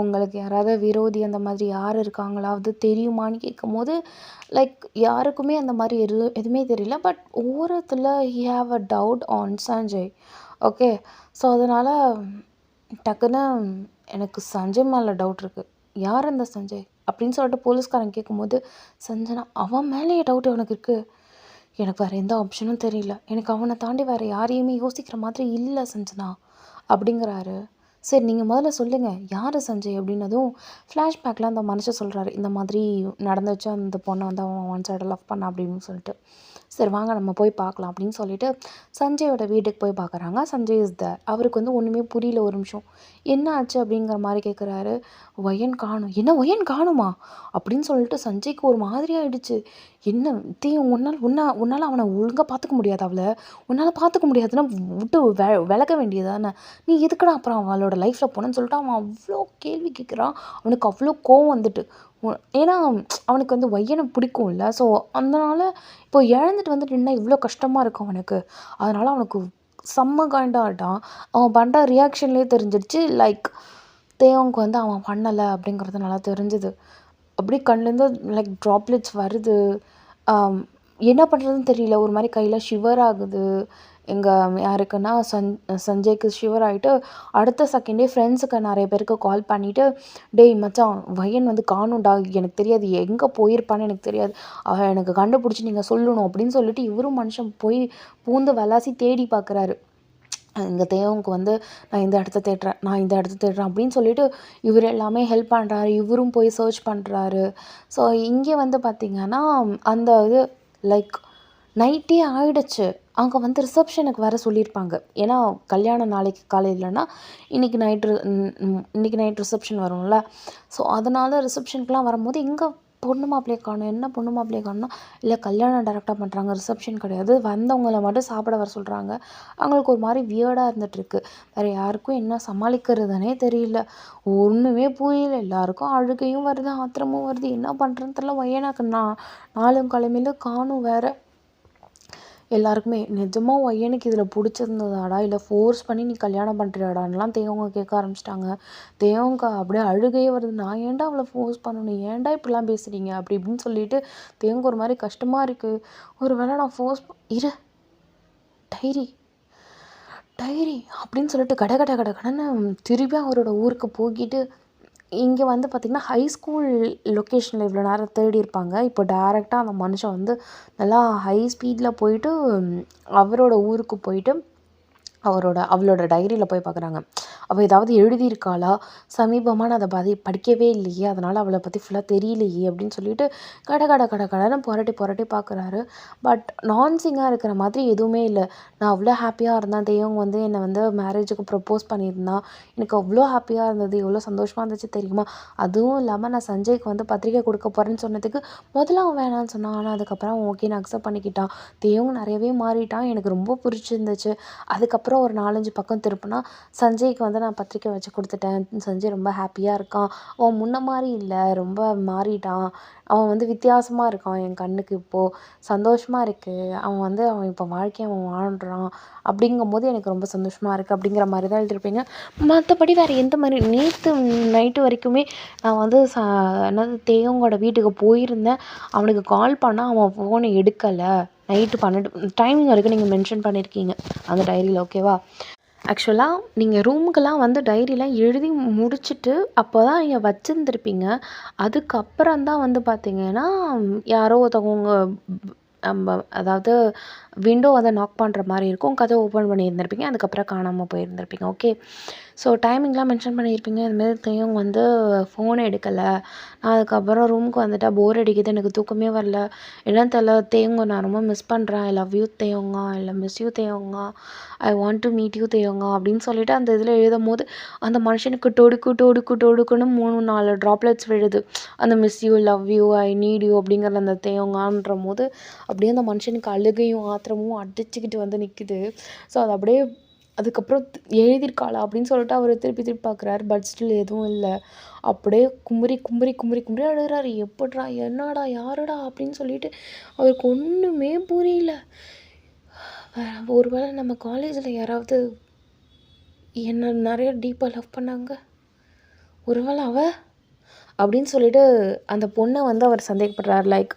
A: உங்களுக்கு யாராவது விரோதி அந்த மாதிரி யார் இருக்காங்களாவது தெரியுமான்னு கேட்கும்போது லைக் யாருக்குமே அந்த மாதிரி எதுவுமே தெரியல. பட் ஓரத்தில் he have a doubt on Sanjay. Okay, so அதனால் டக்குன்னு எனக்கு சஞ்சய் மேலே டவுட் இருக்குது. யார் அந்த சஞ்சய் அப்படின்னு சொல்லிட்டு போலீஸ்காரன் கேட்கும்போது சஞ்சனா, அவன் மேலேயே டவுட் அவனுக்கு இருக்குது. எனக்கு வேறு எந்த ஆப்ஷனும் தெரியல. எனக்கு அவனை தாண்டி வேறு யாரையுமே யோசிக்கிற மாதிரி இல்லை சஞ்சனா அப்படிங்கிறாரு. சரி, நீங்கள் முதல்ல சொல்லுங்கள் யார் சஞ்சய் அப்படின்னதும் ஃப்ளாஷ்பேக்கில் அந்த மனுஷன் சொல்கிறாரு, இந்த மாதிரி நடந்துச்சு, அந்த பொண்ணை வந்து அவன் ஒன் சைடு லவ் பண்ண அப்படின்னு சொல்லிட்டு. சரி வாங்க நம்ம போய் பார்க்கலாம் அப்படின்னு சொல்லிட்டு சஞ்சயோட வீட்டுக்கு போய் பார்க்குறாங்க. Sanjay is there. அவருக்கு வந்து ஒன்றுமே புரியல. ஒரு நிமிஷம் என்ன ஆச்சு அப்படிங்கிற மாதிரி கேட்குறாரு. ஒயன் காணும். என்ன ஒயன் காணுமா அப்படின்னு சொல்லிட்டு சஞ்சய்க்கு ஒரு மாதிரி ஆகிடுச்சு. என்ன உன்னால் அவனை ஒழுங்காக பார்த்துக்க முடியாது. உன்னால் பார்த்துக்க முடியாதுன்னா விட்டு விலக வேண்டியதானே. நீ எதுக்குடா அப்புறம் அவளோட லைஃப்பில் போனேன்னு சொல்லிட்டு அவன் அவ்வளோ கேள்வி கேட்குறான். அவனுக்கு அவ்வளோ கோவம் வந்துட்டு. ஏன்னா அவனுக்கு வந்து ஒய்யனை பிடிக்கும்ல. ஸோ அதனால் இப்போ இழந்துட்டு வந்துட்டு நின்னா இவ்வளோ கஷ்டமாக இருக்கும் அவனுக்கு. அதனால் அவனுக்கு செம்ம காண்டாட்டான். அவன் பண்ணுற ரியாக்ஷன்லேயே தெரிஞ்சிடுச்சு. லைக் தேவனுக்கு வந்து அவன் பண்ணலை அப்படிங்கிறது நல்லா தெரிஞ்சுது. அப்படியே கண்லேருந்து லைக் ட்ராப்லெட்ஸ் வருது. என்ன பண்ணுறதுன்னு தெரியல. ஒரு மாதிரி கையில் ஷிவர் ஆகுது. யாருக்குன்னா சஞ்சய்க்கு ஷிவர் ஆகிட்டு அடுத்த செகண்டே ஃப்ரெண்ட்ஸுக்கு நிறைய பேருக்கு கால் பண்ணிவிட்டு, டேய் மச்சான் வயன் வந்து காணும்டா, எனக்கு தெரியாது எங்கே போயிருப்பான்னு எனக்கு தெரியாது, அவன் எனக்கு கண்டுபிடிச்சி நீங்கள் சொல்லணும் அப்படின்னு சொல்லிட்டு இவரும் மனுஷன் போய் பூந்து விளாசி தேடி பார்க்குறாரு. இங்கே தேவனுக்கு வந்து நான் இந்த இடத்த தேடுறேன் அப்படின்னு சொல்லிட்டு இவர் எல்லாமே ஹெல்ப் பண்ணுறாரு. இவரும் போய் சர்ச் பண்ணுறாரு. ஸோ இங்கே வந்து பார்த்திங்கன்னா அந்த இது லைக் நைட்டே ஆகிடுச்சு. அங்கே வந்து ரிசப்ஷனுக்கு வர சொல்லியிருப்பாங்க. ஏன்னா கல்யாணம் நாளைக்கு காலையிலனா இன்றைக்கி நைட் ரிசப்ஷன் வரும்ல. ஸோ அதனால் ரிசப்ஷனுக்குலாம் வரும்போது எங்கே பொண்ணு மாப்பிள்ளையை காணும், என்ன பொண்ணு மாப்பிள்ளையை காணும்னா, இல்லை கல்யாணம் டேரெக்டாக பண்ணுறாங்க, ரிசப்ஷன் கிடையாது, வந்தவங்களை மட்டும் சாப்பிட வர சொல்கிறாங்க. அவங்களுக்கு ஒரு மாதிரி வியர்டாக இருந்துகிட்ருக்கு. வேறு யாருக்கும் என்ன சமாளிக்கிறதுனே தெரியல. ஒன்றுமே புரியல. எல்லாருக்கும் அழுகையும் வருது, ஆத்திரமும் வருது. என்ன பண்ணுறதுன்னு தெரியல. ஒய்யனாக்கு நாளும் கிழமையில காணும் வேறு. எல்லாருக்குமே நிஜமாக ஒய்யனுக்கு இதில் பிடிச்சிருந்ததாடா இல்லை ஃபோர்ஸ் பண்ணி நீ கல்யாணம் பண்ணுறியாடான்லாம் தேவங்க கேட்க ஆரம்பிச்சிட்டாங்க. தேவங்க அப்படியே அழுகையே வருது. நான் ஏன்டா அவளை ஃபோர்ஸ் பண்ணணும், ஏன்டா இப்படிலாம் பேசுகிறீங்க அப்படி இப்படின்னு சொல்லிட்டு தேவங்க ஒரு மாதிரி கஷ்டமாக இருக்குது. ஒரு வேளை நான் ஃபோர்ஸ் டைரி டைரி அப்படின்னு சொல்லிட்டு கட கட கட கடன்னு திருப்பி அவரோட ஊருக்கு போய்கிட்டு இங்கே வந்து பார்த்திங்கன்னா ஹை ஸ்கூல் லொக்கேஷனில் இவ்வளோ நேரம் தேடி இருப்பாங்க. இப்போ டேரெக்டாக அந்த மனுஷன் வந்து நல்லா ஹை ஸ்பீடில் போயிட்டு அவரோட ஊருக்கு போயிட்டு அவளோட டைரியில் போய் பார்க்குறாங்க. அவள் ஏதாவது எழுதியிருக்காளா? சமீபமாக நான் அதை படிக்கவே இல்லையே, அதனால் அவளை பற்றி ஃபுல்லாக தெரியலையே அப்படின்னு சொல்லிட்டு கட கட கட கடன்னு புரட்டி புரட்டி பார்க்குறாரு. பட் நான்சிங்காக இருக்கிற மாதிரி எதுவுமே இல்லை. நான் அவ்வளோ ஹாப்பியாக இருந்தேன். தேவங்க வந்து என்னை வந்து மேரேஜுக்கு ப்ரப்போஸ் பண்ணியிருந்தான். எனக்கு அவ்வளோ ஹாப்பியாக இருந்தது, எவ்வளோ சந்தோஷமாக இருந்துச்சு தெரியுமா? அதுவும் இல்லாமல் நான் சஞ்சய்க்கு வந்து பத்திரிக்கை கொடுக்க போகிறேன்னு சொன்னதுக்கு முதல்ல அவன் வேணான்னு சொன்னான். ஆனால் அதுக்கப்புறம் அவன் ஓகேன்னு அக்செப்ட் பண்ணிக்கிட்டான். தேவங்க நிறையவே மாறிட்டான். எனக்கு ரொம்ப பிடிச்சிருந்துச்சு. அதுக்கப்புறம் ஒரு 4-5 பக்கம் திருப்பினா சஞ்சய்க்கு வந்து நான் பத்திரிக்கை வச்சு கொடுத்துட்டேன். சஞ்சய் ரொம்ப ஹாப்பியாக இருக்கான். அவன் முன்ன மாதிரி இல்லை, ரொம்ப மாறிட்டான். அவன் வந்து வித்தியாசமாக இருக்கான் என் கண்ணுக்கு இப்போது. சந்தோஷமாக இருக்குது. அவன் இப்போ வாழ்க்கையை அவன் வாழ்கிறான். அப்படிங்கும்போது எனக்கு ரொம்ப சந்தோஷமாக இருக்குது அப்படிங்கிற மாதிரி தான் எழுதியிருப்பீங்க. மற்றபடி வேறு எந்த மாதிரி நேற்று நைட்டு வரைக்குமே நான் வந்து என்னது தேவங்கோட வீட்டுக்கு போயிருந்தேன். அவனுக்கு கால் பண்ணால் அவன் ஃபோனை எடுக்கலை. நைட்டு 12 டைமிங் வரைக்கும் நீங்கள் மென்ஷன் பண்ணியிருக்கீங்க அந்த டைரியில், ஓகேவா? ஆக்சுவலாக நீங்கள் ரூமுக்கெல்லாம் வந்து டைரிலாம் எழுதி முடிச்சுட்டு அப்போ தான் நீங்கள் வச்சுருந்துருப்பீங்க. அதுக்கப்புறம் தான் வந்து பார்த்தீங்கன்னா யாரோ ஒருத்தவங்க அதாவது விண்டோ வந்து நாக் பண்ணுற மாதிரி இருக்கும். கதவை ஓப்பன் பண்ணியிருந்திருப்பீங்க. அதுக்கப்புறம் காணாமல் போயிருந்திருப்பீங்க. ஓகே. ஸோ டைமிங்லாம் மென்ஷன் பண்ணியிருப்பீங்க. இதுமாரி தேவங்க வந்து ஃபோனை எடுக்கலை. நான் அதுக்கப்புறம் ரூமுக்கு வந்துட்டா போர் அடிக்குது, எனக்கு தூக்கமே வரல, என்னன்னு தெரில, தேவங்க நான் ரொம்ப மிஸ் பண்ணுறேன், ஐ லவ் யூ தேவங்க, ஐ மிஸ் யூ தேவங்க, I want to meet you தேவங்க அப்படின்னு சொல்லிட்டு அந்த இதில் எழுதும் போது அந்த மனுஷனுக்கு டொடுக்குன்னு 3-4 ட்ராப்லெட்ஸ் விழுது. அந்த miss you, love you, I need you அப்படிங்கிற அந்த தேவங்கன்ற போது அப்படியே அந்த மனுஷனுக்கு அழுகையும் ஆத்திரமும் அடிச்சுக்கிட்டு வந்து நிற்குது. ஸோ அது அப்படியே அதுக்கப்புறம் எழுதியிருக்காளா அப்படின்னு சொல்லிட்டு அவர் திருப்பி பார்க்குறாரு. பட் ஸ்டில் எதுவும் இல்லை. அப்படியே கும்பரி அழுகிறாரு. எப்பட்றா, என்னடா, யாருடா அப்படின்னு சொல்லிட்டு அவருக்கு ஒன்றுமே புரியல. ஒருவேளை நம்ம காலேஜில் யாராவது என்ன நிறைய டீப்பாக லவ் பண்ணாங்க, ஒருவேளை அப்படின்னு சொல்லிட்டு அந்த பொண்ணை வந்து அவர் சந்தேகப்படுறார். லைக்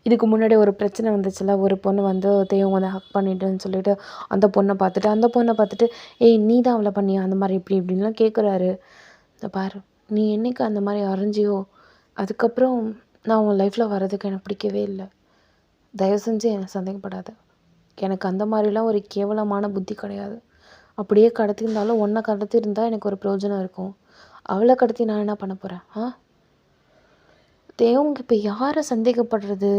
A: இதுக்கு முன்னாடி ஒரு பிரச்சனை வந்துச்சுல, ஒரு பொண்ணு வந்து தேவங்க வந்து ஹக் பண்ணிட்டுன்னு சொல்லிட்டு அந்த பொண்ணை பார்த்துட்டு ஏய் நீ தான் அவளை பண்ணியா அந்த மாதிரி இப்படின்லாம் கேட்குறாரு. இந்த பாரு, நீ என்னைக்கு அந்த மாதிரி அரைஞ்சியோ அதுக்கப்புறம் நான் உன் லைஃப்பில் வர்றதுக்கு எனக்கு பிடிக்கவே இல்லை. தயவு செஞ்சு என்னை சந்தேகப்படாத. எனக்கு அந்த மாதிரிலாம் ஒரு கேவலமான புத்தி கிடையாது. அப்படியே கடத்தியிருந்தாலும் ஒன்றை கடத்தியிருந்தால் எனக்கு ஒரு பிரயோஜனம் இருக்கும். அவளை கடத்தி நான் என்ன பண்ண போகிறேன்? தேவங்க இப்போ யாரை சந்தேகப்படுறது,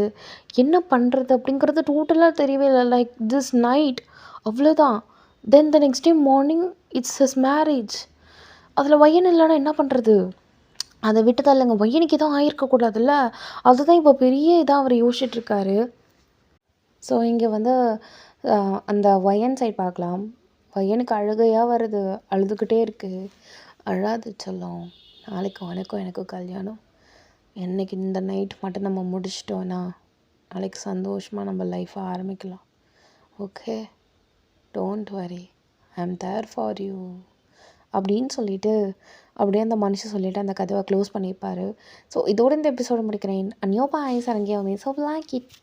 A: என்ன பண்ணுறது அப்படிங்கிறது டோட்டலாக தெரியவே இல்லை. லைக் திஸ் நைட் அவ்வளோதான். Then the next day morning it's his marriage. அதில் வயன் இல்லைன்னா என்ன பண்ணுறது? அதை விட்டு தள்ளுங்க. வயனுக்கு எதுவும் ஆகிருக்கக்கூடாதுல்ல, அதுதான் இப்போ பெரிய இதாக அவர் யோசிச்சுட்ருக்காரு. ஸோ இங்கே வந்து அந்த வயன் சைட் பார்க்கலாம். வயனுக்கு அழுகையாக வருது, அழுதுகிட்டே இருக்குது. அழாது செல்லம், நாளைக்கு உனக்கும் எனக்கும் கல்யாணம். இன்றைக்கி இந்த நைட் மட்டும் நம்ம முடிச்சிட்டோன்னா நாளைக்கு சந்தோஷமாக நம்ம லைஃப்பை ஆரம்பிக்கலாம். ஓகே, டோன்ட் வரி, ஐ ஆம் தேர் ஃபார் யூ அப்படின்னு சொல்லிட்டு அப்படியே அந்த மனுஷன் சொல்லிவிட்டு அந்த கதவை க்ளோஸ் பண்ணியிருப்பார். ஸோ இதோட இந்த எபிசோடு முடிக்கிறேன். அன்யோ பாய் சரங்கியா மீ ஸோ லைக் இட்.